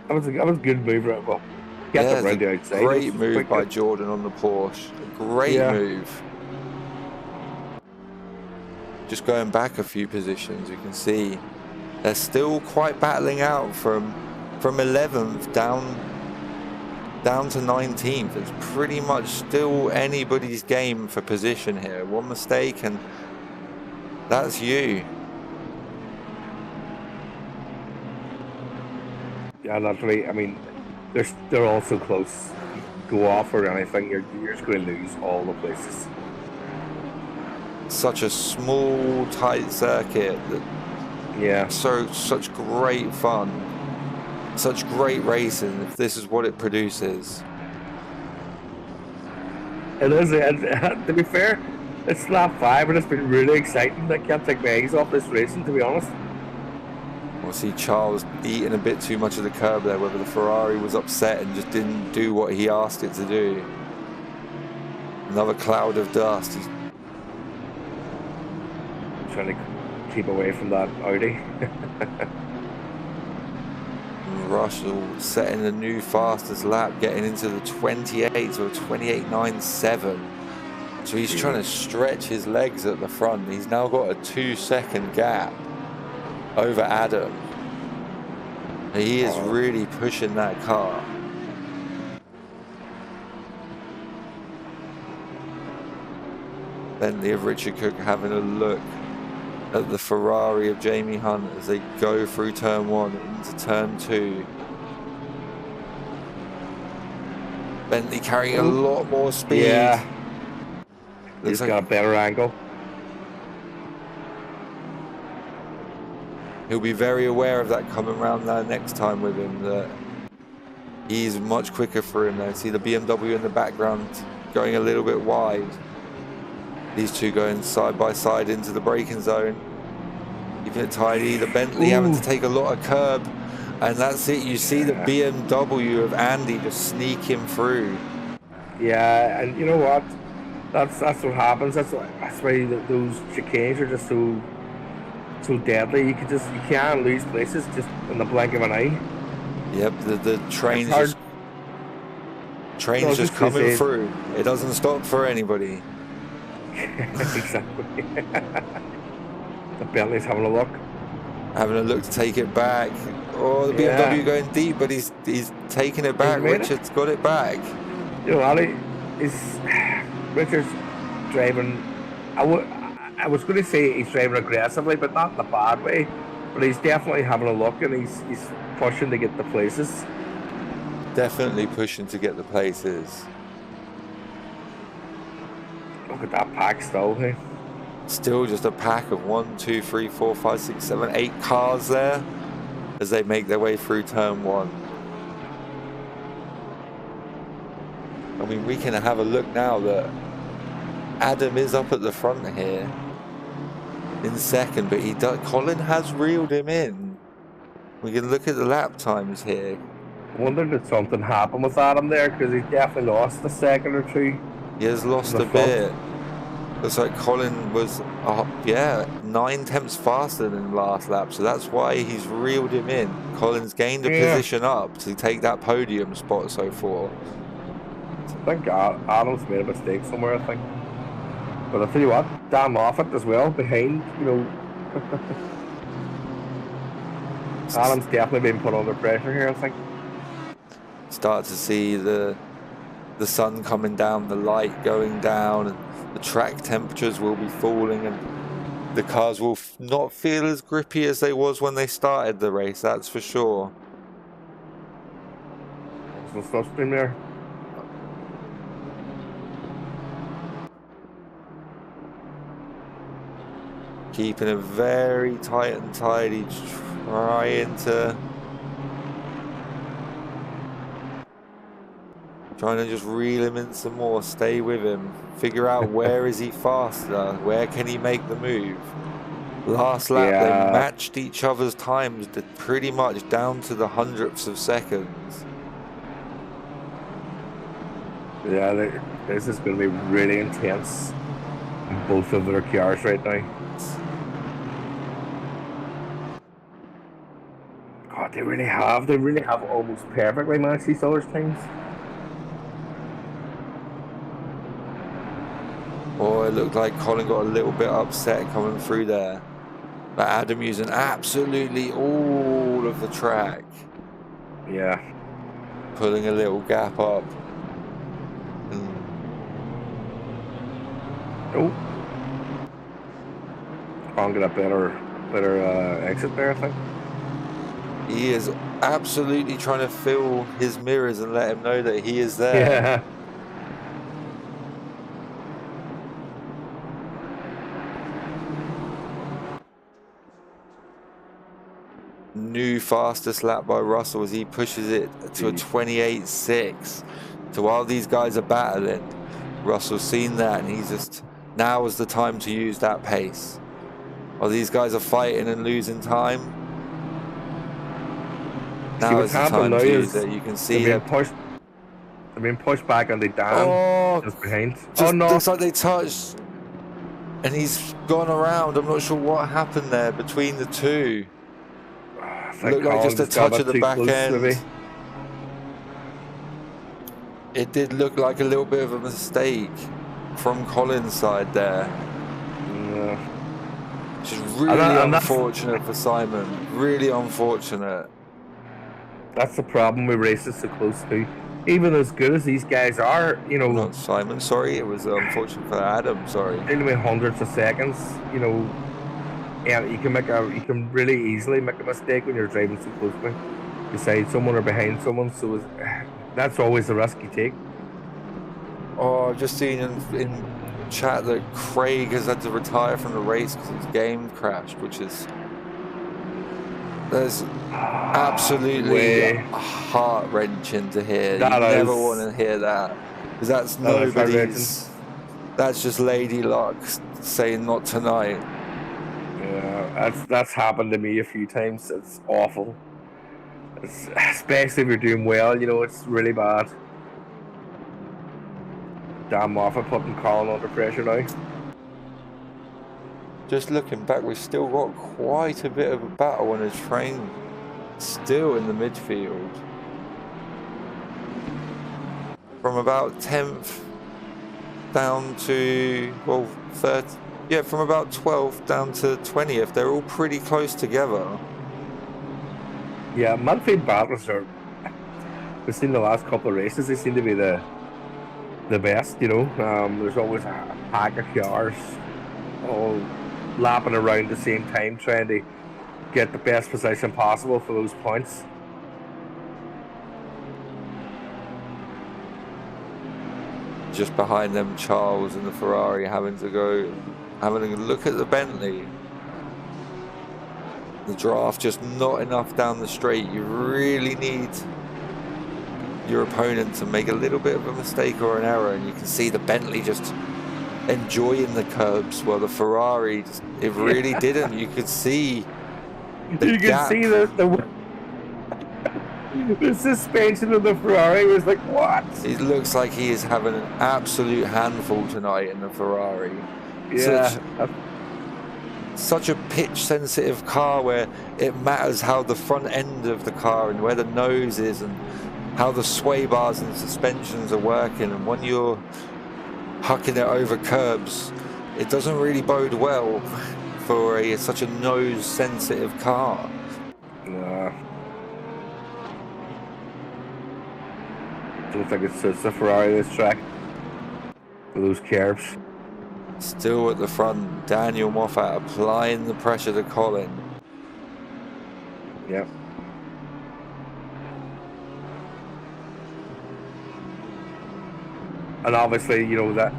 that was a good move, right? Well, yeah, around the outside. Great move by Jordan on the Porsche. Great move. Just going back a few positions, you can see they're still quite battling out from 11th down to 19th. It's pretty much still anybody's game for position here. One mistake and that's you. Yeah, literally. I mean, they're all so close. Go off or anything, you're just going to lose all the places. Such a small, tight circuit. Such great fun. Such great racing, if this is what it produces. It is. To be fair, it's lap 5 and it's been really exciting. I can't take my eyes off this racing, to be honest. We'll see Charles eating a bit too much of the curb there, whether the Ferrari was upset and just didn't do what he asked it to do. Another cloud of dust. He's trying to keep away from that Audi. Russell setting a new fastest lap, getting into the 28 or 28.97. So he's trying to stretch his legs at the front. He's now got a 2-second gap over Adam. He is really pushing that car. Bentley of Richard Cook having a look at the Ferrari of Jamie Hunt as they go through turn 1 into turn 2. Bentley carrying a lot more speed. Yeah. Looks He's like got a better angle. he'll be very aware of that coming around there next time with him, that he's much quicker for him now. See the BMW in the background going a little bit wide. These two going side by side into the braking zone. Keeping it tidy. The Bentley having to take a lot of curb. And that's it. You see the BMW of Andy just sneak him through. Yeah, and you know what? That's what happens. That's why those chicanes are just so deadly. You can't lose places just in the blink of an eye. Yep, the train's just coming through. It doesn't stop for anybody. Exactly. The Bentley's having a look. Having a look to take it back. Oh, the BMW going deep, but he's taking it back. Richard's got it back. You know, Ali is Richard's driving. I was going to say he's driving aggressively, but not in a bad way. But he's definitely having a look, and he's pushing to get the places. Definitely pushing to get the places. Look at that pack still, hey? Still just a pack of 1, 2, 3, 4, 5, 6, 7, 8 cars there as they make their way through turn 1. I mean, we can have a look now that Adam is up at the front here in second, but Colin has reeled him in. We can look at the lap times here. I wonder did something happen with Adam there, because he definitely lost a second or two. He has lost a bit. Looks like Colin was, 9 tenths faster than last lap, so that's why he's reeled him in. Colin's gained a position up to take that podium spot so far. I think Adam's made a mistake somewhere, I think. But I'll tell you what, Dan Moffat as well, behind, you know. Adam's definitely been put under pressure here, I think. Start to see the sun coming down, the light going down, and the track temperatures will be falling, and the cars will not feel as grippy as they was when they started the race, that's for sure. Some stuff's been there. Keeping it very tight and tidy, trying to just reel him in some more, stay with him, figure out where is he faster, where can he make the move. Last lap they matched each other's times pretty much down to the hundredths of seconds. Yeah, this is going to be really intense in both of their cars right now. God, they really have almost perfectly matched each other's times. Oh, it looked like Colin got a little bit upset coming through there. But Adam using absolutely all of the track. Yeah. Pulling a little gap up. Oh. Can't get a better exit there, I think. He is absolutely trying to fill his mirrors and let him know that he is there. Yeah. New fastest lap by Russell as he pushes it to a 28.6. So while these guys are battling, Russell's seen that and he's just, now is the time to use that pace. While these guys are fighting and losing time, now is the time to use it. You can see they've been pushed back and they down just behind. Just looks like they touched and he's gone around. I'm not sure what happened there between the two. Looked like just a touch of the back end. Maybe. It did look like a little bit of a mistake from Colin's side there. Yeah. Which is really unfortunate for Simon. Really unfortunate. That's the problem with races so close to. Even as good as these guys are, you know. Not Simon, sorry. It was unfortunate for Adam, sorry. Anyway, hundreds of seconds, you know. Yeah, you can really easily make a mistake when you're driving so closely beside someone or behind someone. So that's always the risk you take. Oh, I've just seen in chat that Craig has had to retire from the race because his game crashed, which is absolutely heart-wrenching to hear. You never want to hear that, because that's nobody's. That's just lady luck saying not tonight. Yeah, that's happened to me a few times. It's awful. Especially if you're doing well, you know, it's really bad. Dan Moffat putting Colin under pressure now. Just looking back, we've still got quite a bit of a battle on a train still in the midfield. From about 10th down to, well, 3rd, yeah, from about 12th down to 20th, they're all pretty close together. Yeah, midfield battles are, we've seen the last couple of races, they seem to be the best, you know. There's always a pack of cars all lapping around the same time, trying to get the best position possible for those points. Just behind them, Charles and the Ferrari having a look at the Bentley. The draft just not enough down the straight. You really need your opponent to make a little bit of a mistake or an error, and you can see the Bentley just enjoying the curbs, while the Ferrari it really didn't. You could see the gap. See the suspension of the Ferrari was like, what? It looks like he is having an absolute handful tonight in the Ferrari. Yeah. Such a pitch sensitive car where it matters how the front end of the car and where the nose is and how the sway bars and suspensions are working, and when you're hucking it over curbs, it doesn't really bode well for such a nose sensitive car. Nah. Don't think it suits the Ferrari this track for those curbs. Still at the front, Daniel Moffat applying the pressure to Colin. Yep. And obviously, you know, that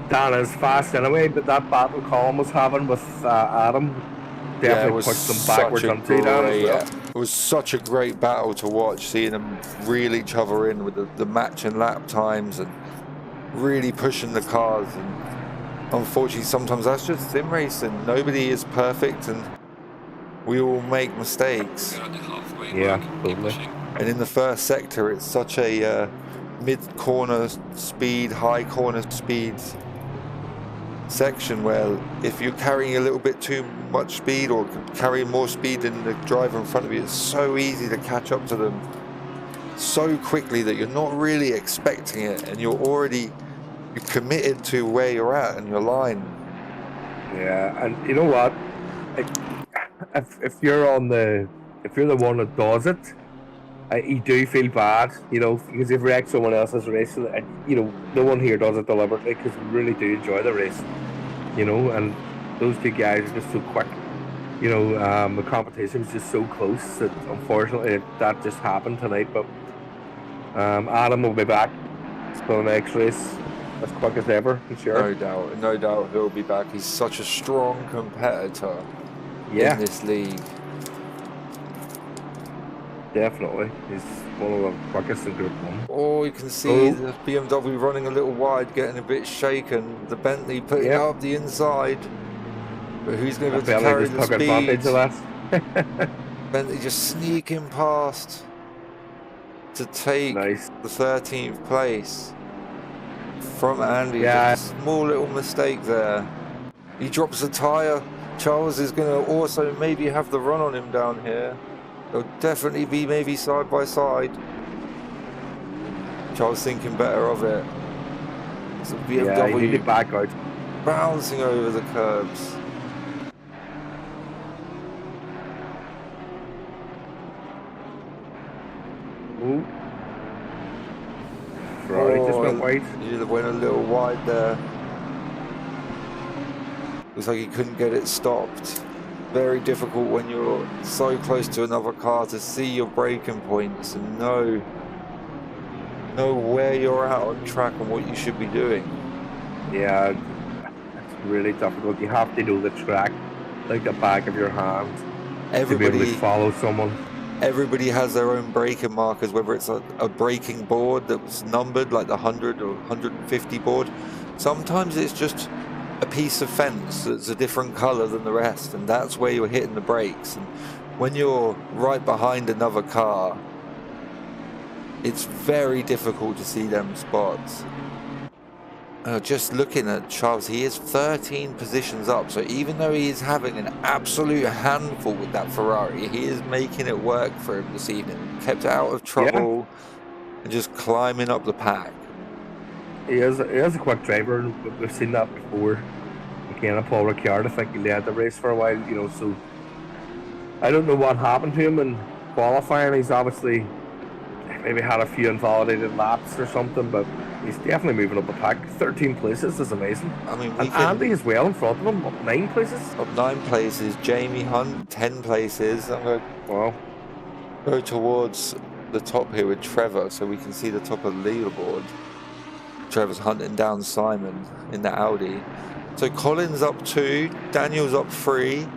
Dan is fast anyway, but that battle Colin was having with Adam definitely pushed them backwards on Dan as well. It was such a great battle to watch, seeing them reel each other in with the matching lap times and really pushing the cars. And unfortunately, sometimes that's just sim racing. Nobody is perfect, and we all make mistakes. Yeah, totally. And in the first sector, it's such a mid-corner speed, high corner speed section where if you're carrying a little bit too much speed or carrying more speed than the driver in front of you, it's so easy to catch up to them so quickly that you're not really expecting it, and you're committed to where you're at and your line. Yeah, and you know what? If you're the one that does it, you do feel bad, you know, because you've wrecked someone else's race, and you know, no one here does it deliberately because we really do enjoy the race, you know. And those two guys are just so quick, you know. The competition was just so close that unfortunately that just happened tonight. But Adam will be back for the next race as quick as ever, I'm sure. No doubt he'll be back. He's such a strong competitor in this league. Definitely. He's one of the quickest in Group 1. Oh, you can see the BMW running a little wide, getting a bit shaken. The Bentley putting it up the inside. But who's going to be able to carry the speed? Advantage of that. Bentley just sneaking past to take the 13th place from Andy. Just a small little mistake there. He drops a tyre. Charles is going to also maybe have the run on him down here. They'll definitely be maybe side by side. Charles thinking better of it. It's a BMW back out, bouncing over the curbs. Ooh. Ferrari just went wide. He went a little wide there. Looks like he couldn't get it stopped. Very difficult when you're so close to another car to see your braking points and know know where you're at on track and what you should be doing. Yeah, it's really difficult. You have to know the track like the back of your hand to be able to follow someone. Everybody has their own braking markers, whether it's a braking board that was numbered like the 100 or 150 board. Sometimes it's just a piece of fence that's a different color than the rest, and that's where you're hitting the brakes. And when you're right behind another car, it's very difficult to see them spots. Just looking at Charles, he is 13 positions up, so even though he is having an absolute handful with that Ferrari, he is making it work for him this evening. Kept out of trouble and just climbing up the pack. He is a quick driver. We've seen that before. Again, Paul Ricciardo, I think he led the race for a while, you know, so I don't know what happened to him in qualifying. He's obviously maybe had a few invalidated laps or something, but he's definitely moving up the pack. 13 places is amazing. I mean, and Andy as well in front of him, up 9 places. Up 9 places. Jamie Hunt, 10 places. I'm going to go towards the top here with Trevor so we can see the top of the leaderboard. Trevor's hunting down Simon in the Audi. So Colin's up 2, Daniel's up 3,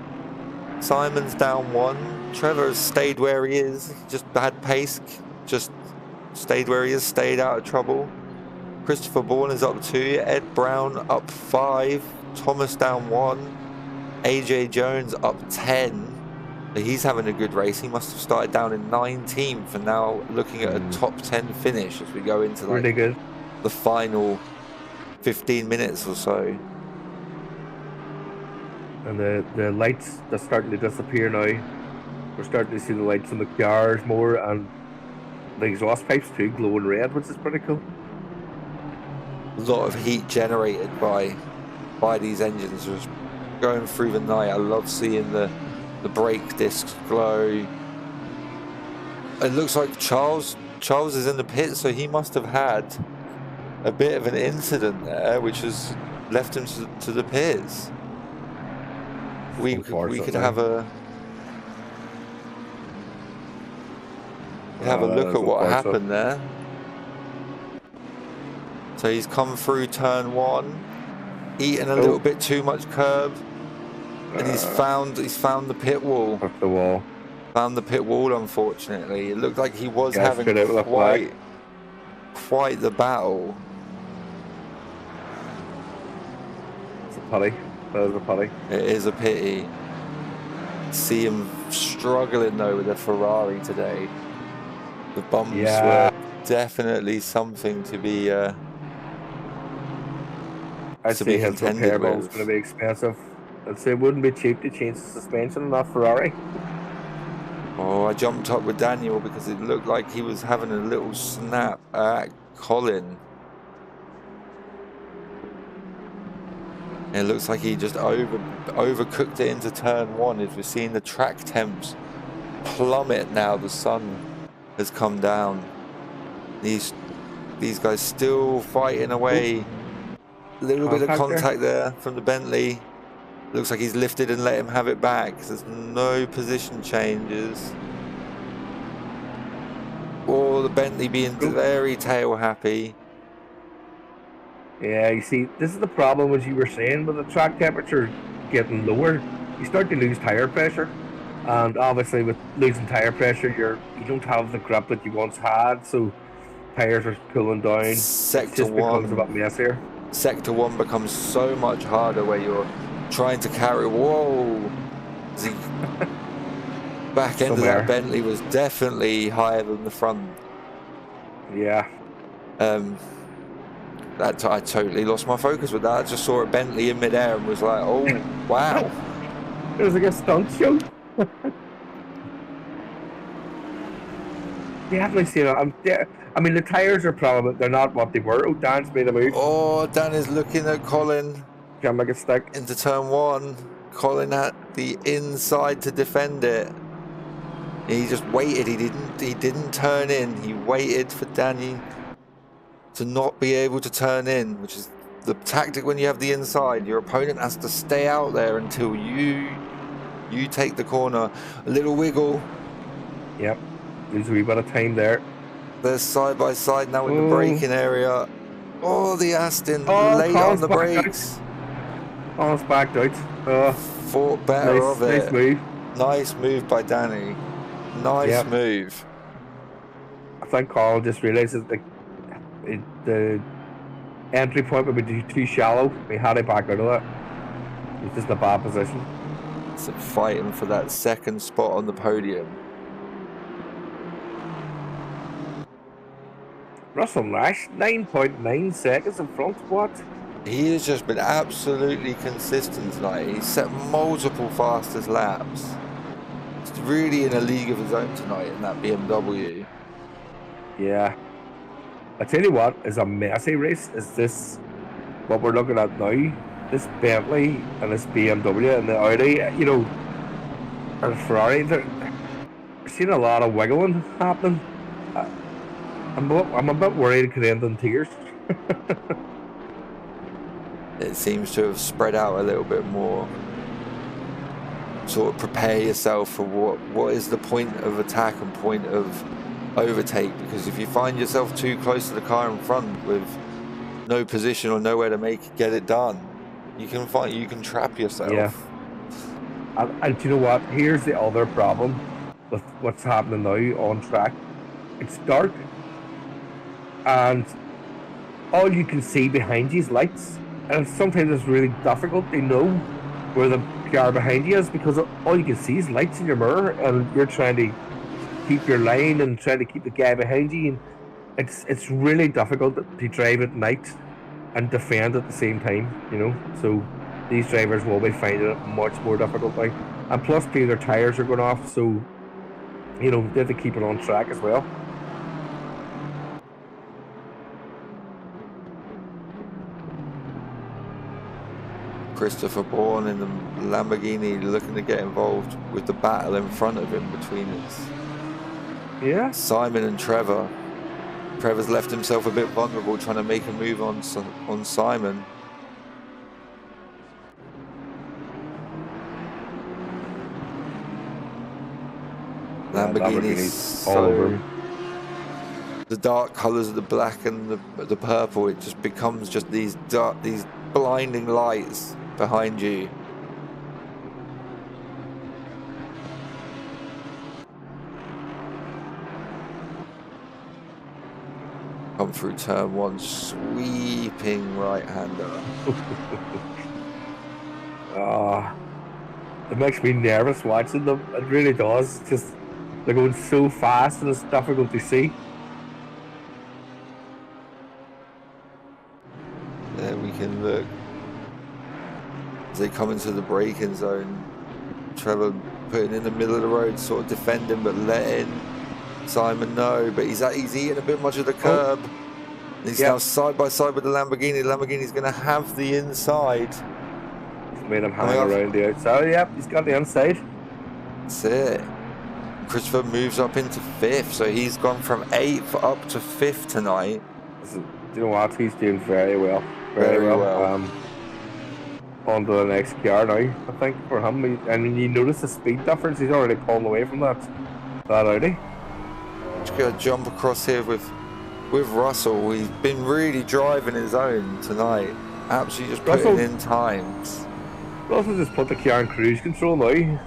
Simon's down 1. Trevor has stayed where he is, just bad pace, just stayed where he is, stayed out of trouble. Christopher Bourne is up 2, Ed Brown up 5, Thomas down 1, AJ Jones up 10. So he's having a good race. He must have started down in 19th and now looking at a top 10 finish as we go into like really good. The final 15 minutes or so. And the lights are starting to disappear now. We're starting to see the lights on the cars more, and the exhaust pipes too glowing red, which is pretty cool. A lot of heat generated by these engines just going through the night. I love seeing the brake discs glow. It looks like Charles is in the pit, so he must have had a bit of an incident there, which has left him to the pits. We could have a look at what happened there. So he's come through turn 1, eaten a little bit too much curb, and he's found the pit wall. Found the pit wall, unfortunately. It looked like he was having quite the battle. It's a pity. That is a pity. It is a pity. See him struggling though with the Ferrari today. The bumps were definitely something to be I'd say his repair bill's going to be expensive. I'd say it wouldn't be cheap to change the suspension on that Ferrari. Oh, I jumped up with Daniel because it looked like he was having a little snap at Colin. It looks like he just overcooked it into turn 1 as we're seeing the track temps plummet now. The sun has come down. These guys still fighting away. A little bit of contact there from the Bentley. Looks like he's lifted and let him have it back. There's no position changes. Oh, the Bentley being very tail happy. Yeah, you see, this is the problem, as you were saying, with the track temperature getting lower. You start to lose tire pressure, and obviously with losing tire pressure, you don't have the grip that you once had, so tires are cooling down. Sector 1 becomes a bit messier. Sector 1 becomes so much harder where you're trying to carry. Whoa! The back end of that Bentley was definitely higher than the front. Yeah. I totally lost my focus with that. I just saw a Bentley in midair and was like, oh, wow. It was like a stunt show. Definitely seen it. I mean, the tyres are probably, they're not what they were. Oh, Dan's made a move. Oh, Dan is looking at Colin. Can make it stick. Into turn 1. Colin had the inside to defend it. He just waited. He didn't turn in. He waited for Danny to not be able to turn in, which is the tactic when you have the inside. Your opponent has to stay out there until you take the corner. A little wiggle. Yep. There's a wee bit of time there. They're side by side now in the braking area. Oh, the Aston late on Colin's the back brakes. Colin's backed out. Thought better of it. Nice move. Nice move by Danny. Nice move. I think Colin just realised that the entry point would be too shallow. He had to back out of that. It's just a bad position. It's fighting for that second spot on the podium. Russell Nash, 9.9 seconds in front. What? He has just been absolutely consistent tonight. He's set multiple fastest laps. He's really in a league of his own tonight in that BMW. Yeah. I tell you what is a messy race is this what we're looking at now. This Bentley and this BMW and the Audi, you know, and Ferrari, they're seeing a lot of wiggling happening. I'm a bit worried it could end in tears. It seems to have spread out a little bit more. Sort of prepare yourself for what is the point of attack and point of overtake, because if you find yourself too close to the car in front with no position or nowhere to get it done, you can trap yourself. Yeah. And do you know what? Here's the other problem with what's happening now on track. It's dark, and all you can see behind you is lights, and sometimes it's really difficult to know where the car behind you is because all you can see is lights in your mirror, and you're trying to keep your line and trying to keep the guy behind you, and it's really difficult to drive at night and defend at the same time, you know. So these drivers will be finding it much more difficult now, and plus their tires are going off, so you know they have to keep it on track as well. Christopher Bourne in the Lamborghini looking to get involved with the battle in front of him between Simon and Trevor. Trevor's left himself a bit vulnerable trying to make a move on Simon. Lamborghini's all over him. The dark colours of the black and the purple, it just becomes just these blinding lights behind you. Come through turn one, sweeping right-hander. It makes me nervous watching them. It really does. Just they're going so fast and it's difficult to see. There we can look. As they come into the braking zone, Trevor putting in the middle of the road, sort of defending but letting Simon know. But he's eating a bit much of the curb. He's now side by side with the Lamborghini. The Lamborghini's going to have the inside. He's made him hang around the outside. Yep, he's got the inside. That's it. Christopher moves up into 5th, so he's gone from 8th up to 5th tonight. Do you know what? He's doing very well. Very well. On to the next car now, I think, for him. I mean, you notice the speed difference. He's already pulling away from that Audi. Just going to jump across here with Russell. He's been really driving his own tonight. Absolutely just putting in times. Russell just put the car in cruise control now.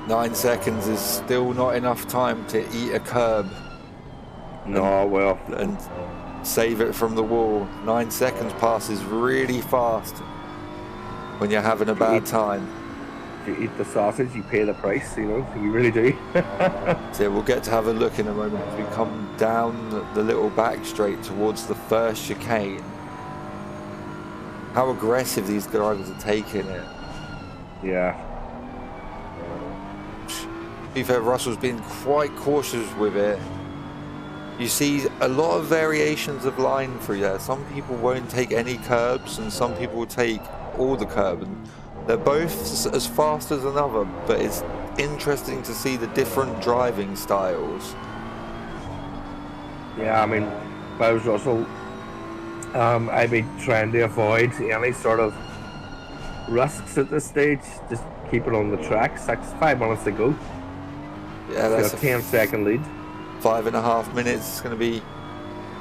9 seconds is still not enough time to eat a curb. No, well. And save it from the wall. 9 seconds passes really fast when you're having a bad time. If you eat the sausage, you pay the price, you know, you really do. So we'll get to have a look in a moment as we come down the little back straight towards the first chicane. How aggressive these drivers are taking it. Yeah. To be fair, Russell's been quite cautious with it. You see a lot of variations of line through there. Some people won't take any curbs and some people will take all the curb. And they're both as fast as another, but it's interesting to see the different driving styles. Yeah, I mean, if I was Russell, I'd be trying to avoid any sort of risks at this stage. Just keep it on the track. 5 minutes to go. Yeah, that's a 10-second lead. 5.5 minutes. It's going to be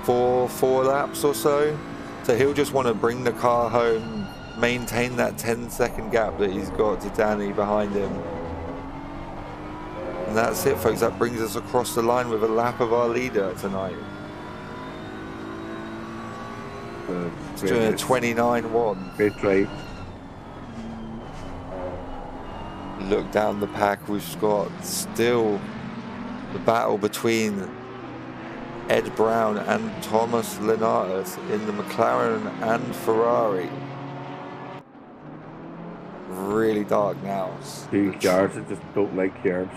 four laps or so. So he'll just want to bring the car home, maintain that 10-second gap that he's got to Danny behind him. And that's it, folks. That brings us across the line with a lap of our leader tonight. 29-1. Great drive. Look down the pack, we've got still the battle between Ed Brown and Thomas Lenatus in the McLaren and Ferrari. Really dark now. Two cars that just don't like curves.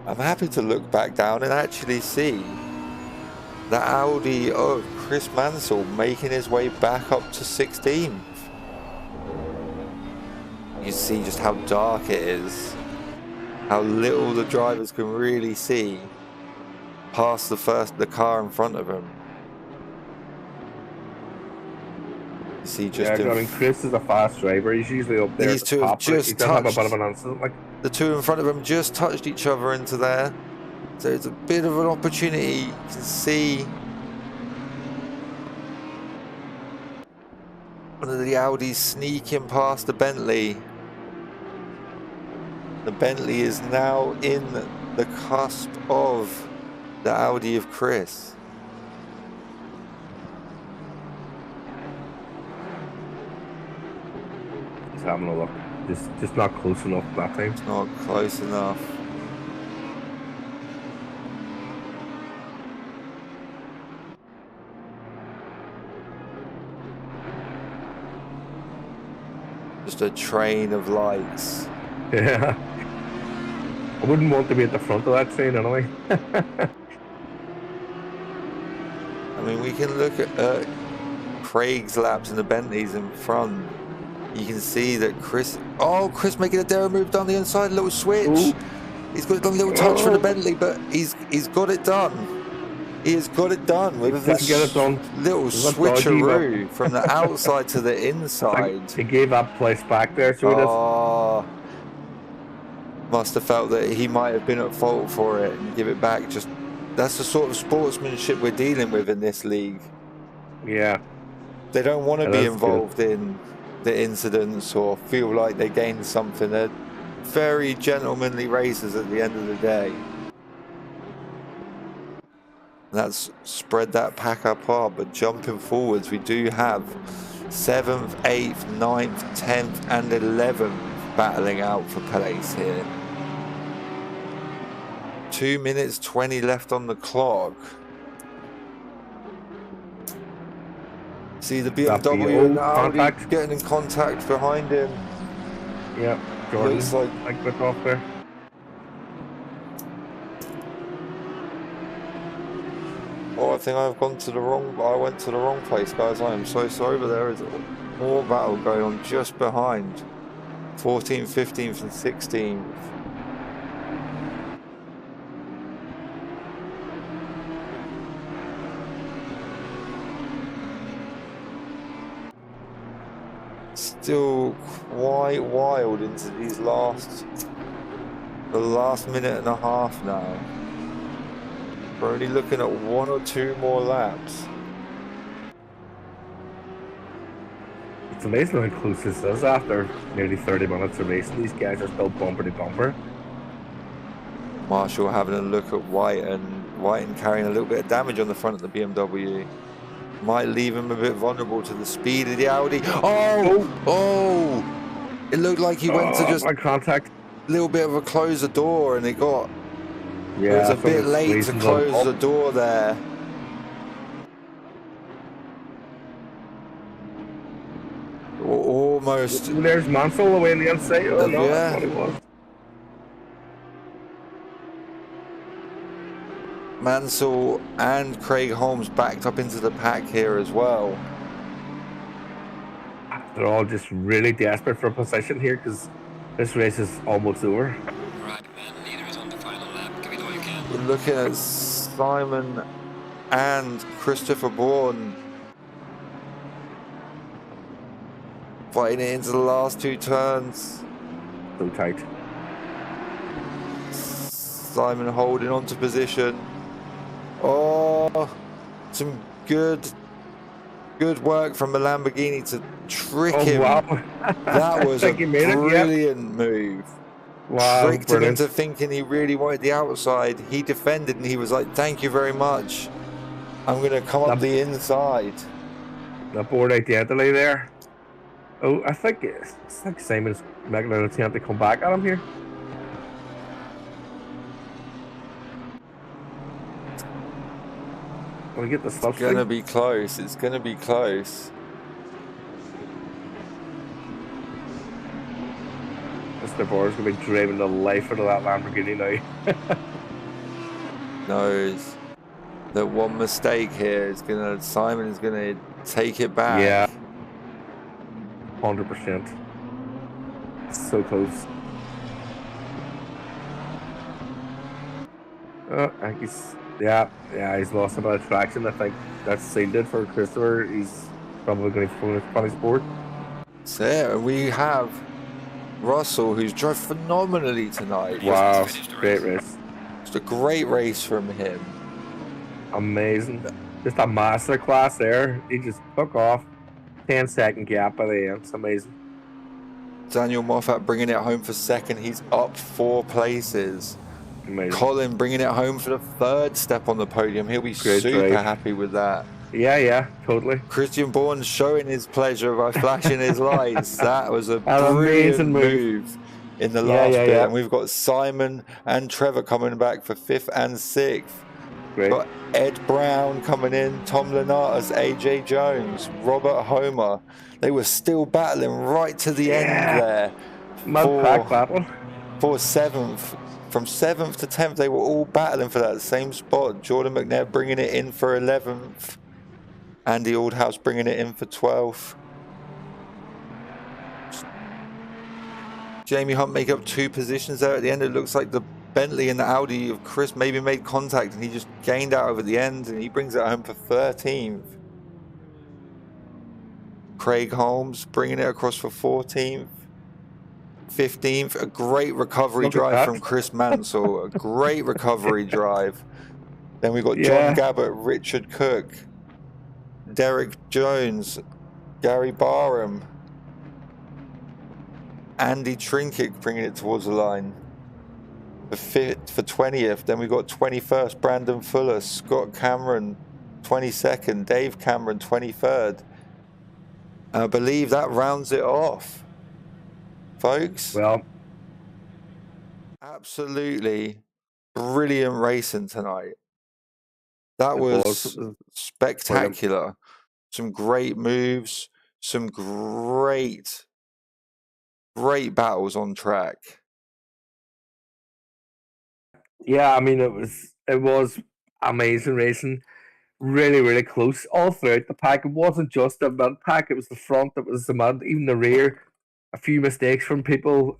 I'm happy to look back down and actually see the Audi of Chris Mansell making his way back up to 16th. You see just how dark it is, how little the drivers can really see past the car in front of them. You see just I mean, Chris is a fast driver. He's usually up there. These two have just he does have a touched. bit of an incident, like. The two in front of them just touched each other into there. So it's a bit of an opportunity to see one of the Audis sneaking past the Bentley. The Bentley is now in the cusp of the Audi of Chris. He's having a look. Just not close enough that time. It's not close enough. Just a train of lights. Yeah. I wouldn't want to be at the front of that train anyway. I mean, we can look at Craig's laps and the Bentleys in front. You can see that Chris making a dare move down the inside, a little switch. Ooh. He's got a little touch for the Bentley, but he's got it done. He has got it done with this little switcheroo from the outside to the inside. He gave that place back there, so Oh, must have felt that he might have been at fault for it and give it back. Just that's the sort of sportsmanship we're dealing with in this league. Yeah. They don't want to be involved in the incidents or feel like they gained something. They're very gentlemanly racers at the end of the day. That's spread that pack apart, but jumping forwards, we do have 7th, 8th, 9th, 10th, and 11th battling out for place here. 2 minutes 20 left on the clock. See the BMW and Audi getting in contact behind him. Yeah, Jordan. Looks like bit off there. Oh, I think I've gone to the wrong. I went to the wrong place, guys. I am so sorry, but there is more battle going on just behind 14th, 15th, and 16th. Still quite wild into these the last minute and a half now. We're only looking at 1 or 2 more laps. It's amazing how close this is after nearly 30 minutes of racing. These guys are still bumper to bumper. Marshall having a look at White and carrying a little bit of damage on the front of the BMW. Might leave him a bit vulnerable to the speed of the Audi. Oh! It looked like he went to just my contact. A little bit of a close the door, and it got. Yeah, it was a bit late to close the door there. Almost. There's Mansell away on the inside. Oh no, yeah. That's what it was. Mansell and Craig Holmes backed up into the pack here as well. They're all just really desperate for a position here because this race is almost over. Right, man, leader is on the final lap. Give it all you can. We're looking at Simon and Christopher Bourne fighting it into the last 2 turns. So tight. Simon holding on to position. Oh, some good work from the Lamborghini to trick him. Wow. That was a Think he made it, yep. brilliant move. Wow, Tricked him brilliant. into thinking he really wanted the outside. He defended and he was like, thank you very much. I'm going to come up the inside. The board identity there. Oh, I think Simon's making an attempt to come back at him here. Will we get the slipstream? It's going to be close. It's going to be close. Mr. Boer's going to be driving the life out of that Lamborghini now. Knows that one mistake here is Simon is gonna take it back. Yeah, 100%. So close. I think he's lost a bit of traction. I think that's sealed it for Christopher. He's probably going to finish sport. So we have Russell, who's drove phenomenally tonight. Wow, great race. It's a great race from him. Amazing. Just a masterclass there. He just took off. 10-second gap by the end. It's amazing. Daniel Moffat bringing it home for second. He's up 4 places. Amazing. Colin bringing it home for the 3rd step on the podium. He'll be super happy with that. Yeah, totally. Christian Bourne showing his pleasure by flashing his lights. That was a amazing brilliant move in the last bit. And we've got Simon and Trevor coming back for 5th and 6th. Great. Got Ed Brown coming in, Tom Lenatus, AJ Jones, Robert Homer. They were still battling right to the end there. Mud pack battle. For 7th. From 7th to 10th, they were all battling for that same spot. Jordan McNair bringing it in for 11th. Andy Aldhouse bringing it in for 12th. Jamie Hunt make up 2 positions there at the end. It looks like the Bentley and the Audi of Chris maybe made contact and he just gained out over the end and he brings it home for 13th. Craig Holmes bringing it across for 14th. 15th, a great recovery drive from Chris Mansell. A great recovery drive. Then we got John Gabbett, Richard Cook, Derek Jones, Gary Barham, Andy Trinkick bringing it towards the line. For 20th. Then we got 21st, Brandon Fuller, Scott Cameron, 22nd, Dave Cameron, 23rd. I believe that rounds it off, folks. Well, absolutely brilliant racing tonight. That was spectacular. Some great moves, some great battles on track. Yeah, I mean it was amazing racing. Really, really close all throughout the pack. It wasn't just the mid pack, it was the front, it was the mid, even the rear. A few mistakes from people.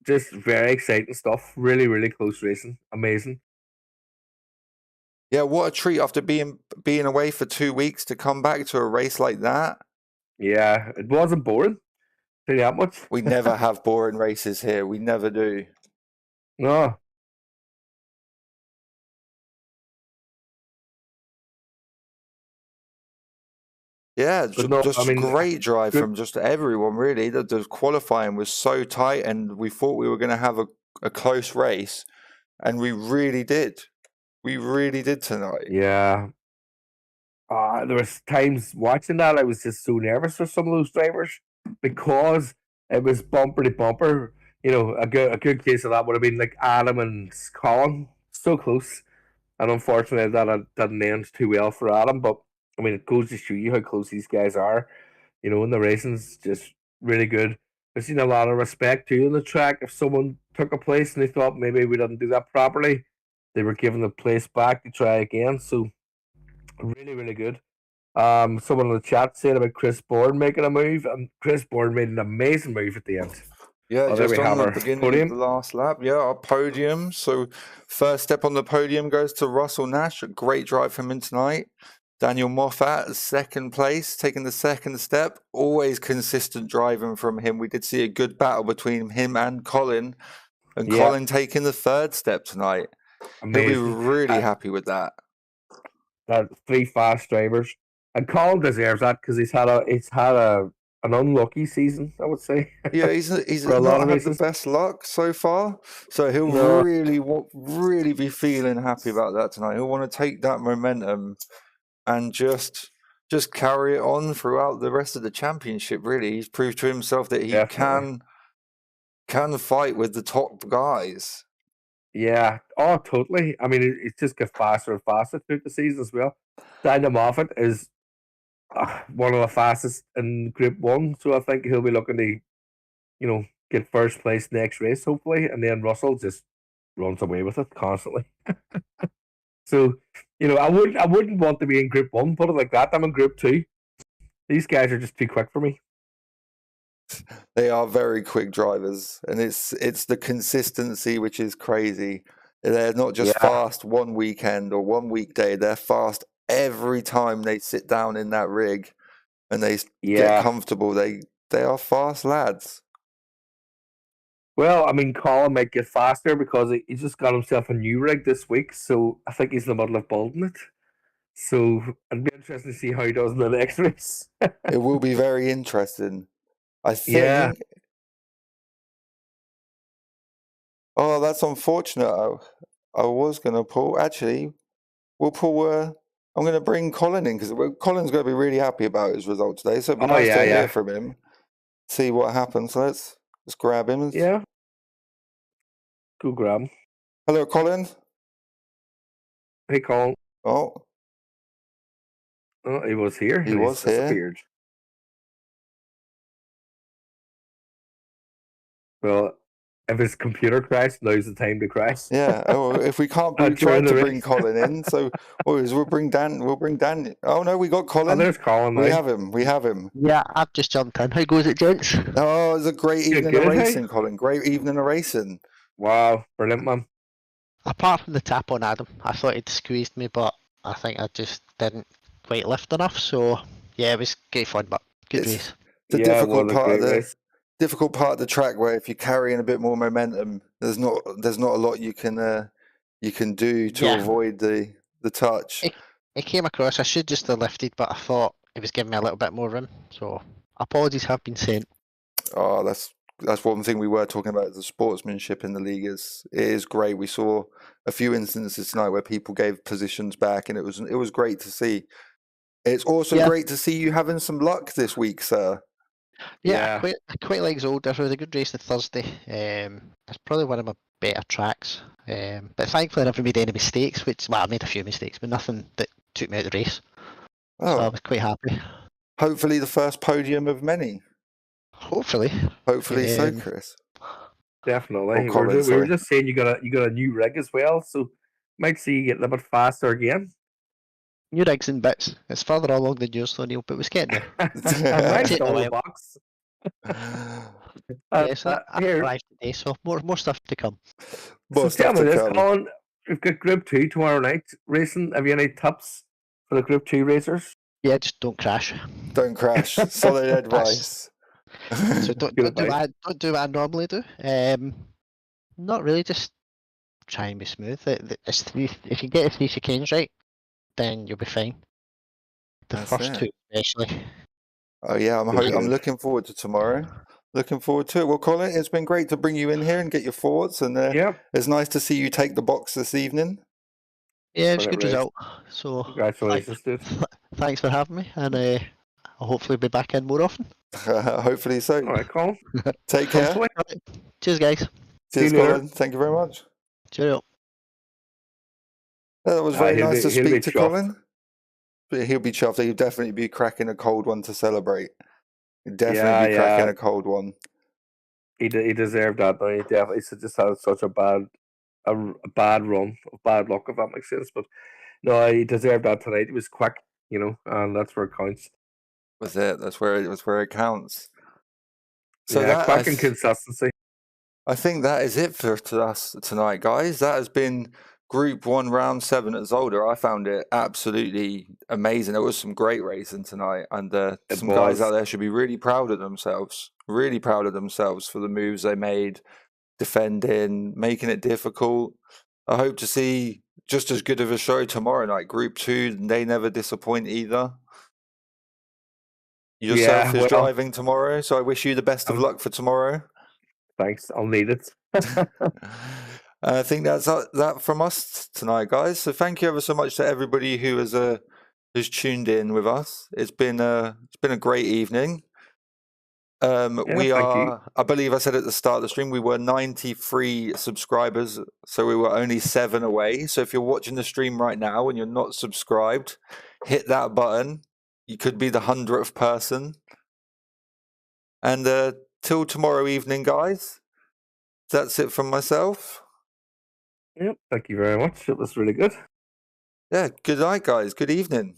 Just very exciting stuff. Really, really close racing. Amazing. Yeah, what a treat after being away for 2 weeks to come back to a race like that. Yeah, it wasn't boring. Tell you that much. We never have boring races here. We never do. No. Yeah, great drive from just everyone, really. The qualifying was so tight, and we thought we were going to have a close race, and we really did. We really did tonight. Yeah. There was times watching that I was just so nervous for some of those drivers because it was bumper to bumper. A good case of that would have been like Adam and Colin, so close, and unfortunately that didn't end too well for Adam. But I mean, it goes to show you how close these guys are. And the racing's just really good. I've seen a lot of respect too on the track. If someone took a place and they thought maybe we didn't do that properly, they were given the place back to try again. So really, really good. Someone in the chat said about Chris Bourne making a move, and Chris Bourne made an amazing move at the end. Yeah, just on the beginning of the last lap. Yeah, our podium. So first step on the podium goes to Russell Nash. A great drive from him tonight. Daniel Moffat, second place, taking the second step. Always consistent driving from him. We did see a good battle between him and Colin. And Yeah. Colin taking the third step tonight. He'll be Amazing. really happy with that. That 3 fast drivers, and Colin deserves that because he's had an unlucky season, I would say. Yeah, he's For a lot not of had the races. best luck so far, so he'll No. really be feeling happy about that tonight. He'll want to take that momentum and just carry it on throughout the rest of the championship. Really, he's proved to himself that he Definitely. can fight with the top guys. Yeah. Oh, totally. I mean, it's just got faster and faster throughout the season as well. Daniel Moffat is one of the fastest in Group 1, so I think he'll be looking to, get first place next race, hopefully, and then Russell just runs away with it constantly. So, I wouldn't want to be in Group 1, put it like that. I'm in Group 2. These guys are just too quick for me. They are very quick drivers, and it's the consistency which is crazy. They're not just fast one weekend or one weekday. They're fast every time they sit down in that rig and they get comfortable. They are fast lads. Well, I mean, Colin might get faster because he just got himself a new rig this week, so I think he's in the middle of building it. So it'd be interesting to see how he does in the next race. It will be very interesting. I think. Oh, that's unfortunate. I was going to pull. Actually, we'll pull. I'm going to bring Colin in because Colin's going to be really happy about his result today. So it'd be nice to hear from him. See what happens. So let's grab him. Yeah. Go grab him. Hello, Colin. Hey, Colin. Oh, he was here. He was here. Disappeared. Well, if his computer crashed, now's the time to crash. Yeah. Oh, if we can't, we tried to bring Colin in. So we'll bring Dan. Oh no, we got Colin. Oh, there's Colin. We have him. Yeah, I've just jumped in. How goes it, gents? Oh, it was a great evening of racing, Colin. Great evening of racing. Wow, brilliant, man. Apart from the tap on Adam, I thought he'd squeezed me, but I think I just didn't quite lift enough. So yeah, it was great fun, but good race. The difficult part of the track where if you're carrying a bit more momentum, there's not a lot you can do to avoid the touch. It came across. I should just have lifted, but I thought it was giving me a little bit more room. So apologies have been sent. Oh, that's one thing we were talking about. The sportsmanship in the league it is great. We saw a few instances tonight where people gave positions back, and it was great to see. It's also great to see you having some luck this week, sir. Yeah. I quite like Zolder. It was a good race on Thursday. It's probably one of my better tracks. But thankfully I never made any mistakes, I made a few mistakes, but nothing that took me out of the race. Oh. So I was quite happy. Hopefully the first podium of many. Hopefully so, Chris. Definitely. We were just saying you got a new rig as well, so might see you get a little bit faster again. New rigs and bits. It's further along than yours, though, Neil, but it was getting there. Mine's still in the box. Yes, I arrived today, so more stuff to come. Tell me this, Colin. We've got Group 2 tomorrow night racing. Have you any tips for the Group 2 racers? Yeah, just don't crash. Don't crash. Solid advice. So don't do what I normally do. Not really, just try and be smooth. If you get the 3 chicanes right, then you'll be fine. That's first 2 especially. Oh yeah, I'm looking forward to tomorrow. Looking forward to it. Well, Colin, it's been great to bring you in here and get your thoughts, and it's nice to see you take the box this evening. Yeah, it's a good result. So congratulations, dude. Thanks for having me, and I'll hopefully be back in more often. Hopefully so. All right, Colin. Take care. Cheers, guys. Cheers, Colin. Thank you very much. Cheerio. That was very nice to speak to Colin. But he'll be chuffed. He'll definitely be cracking a cold one to celebrate. He'll definitely be cracking a cold one. He deserved that, though. He definitely just had such a bad run of bad luck, if that makes sense. But no, he deserved that tonight. It was quick, and that's where it counts. Was it? That's where it counts. So quick and consistency. I think that is it for us tonight, guys. That has been Group 1, round 7 at Zolder, I found it absolutely amazing. There was some great racing tonight, and some guys out there should be really proud of themselves. Really proud of themselves for the moves they made, defending, making it difficult. I hope to see just as good of a show tomorrow night. Group 2, they never disappoint either. Yourself is driving tomorrow, so I wish you the best of luck for tomorrow. Thanks, I'll need it. I think that's that from us tonight, guys. So thank you ever so much to everybody who has tuned in with us. It's been a great evening. We are, I believe I said at the start of the stream, we were 93 subscribers, so we were only 7 away. So if you're watching the stream right now and you're not subscribed, hit that button. You could be the 100th person. And till tomorrow evening, guys, that's it from myself. Yep, thank you very much. It was really good. Yeah, good night, guys. Good evening.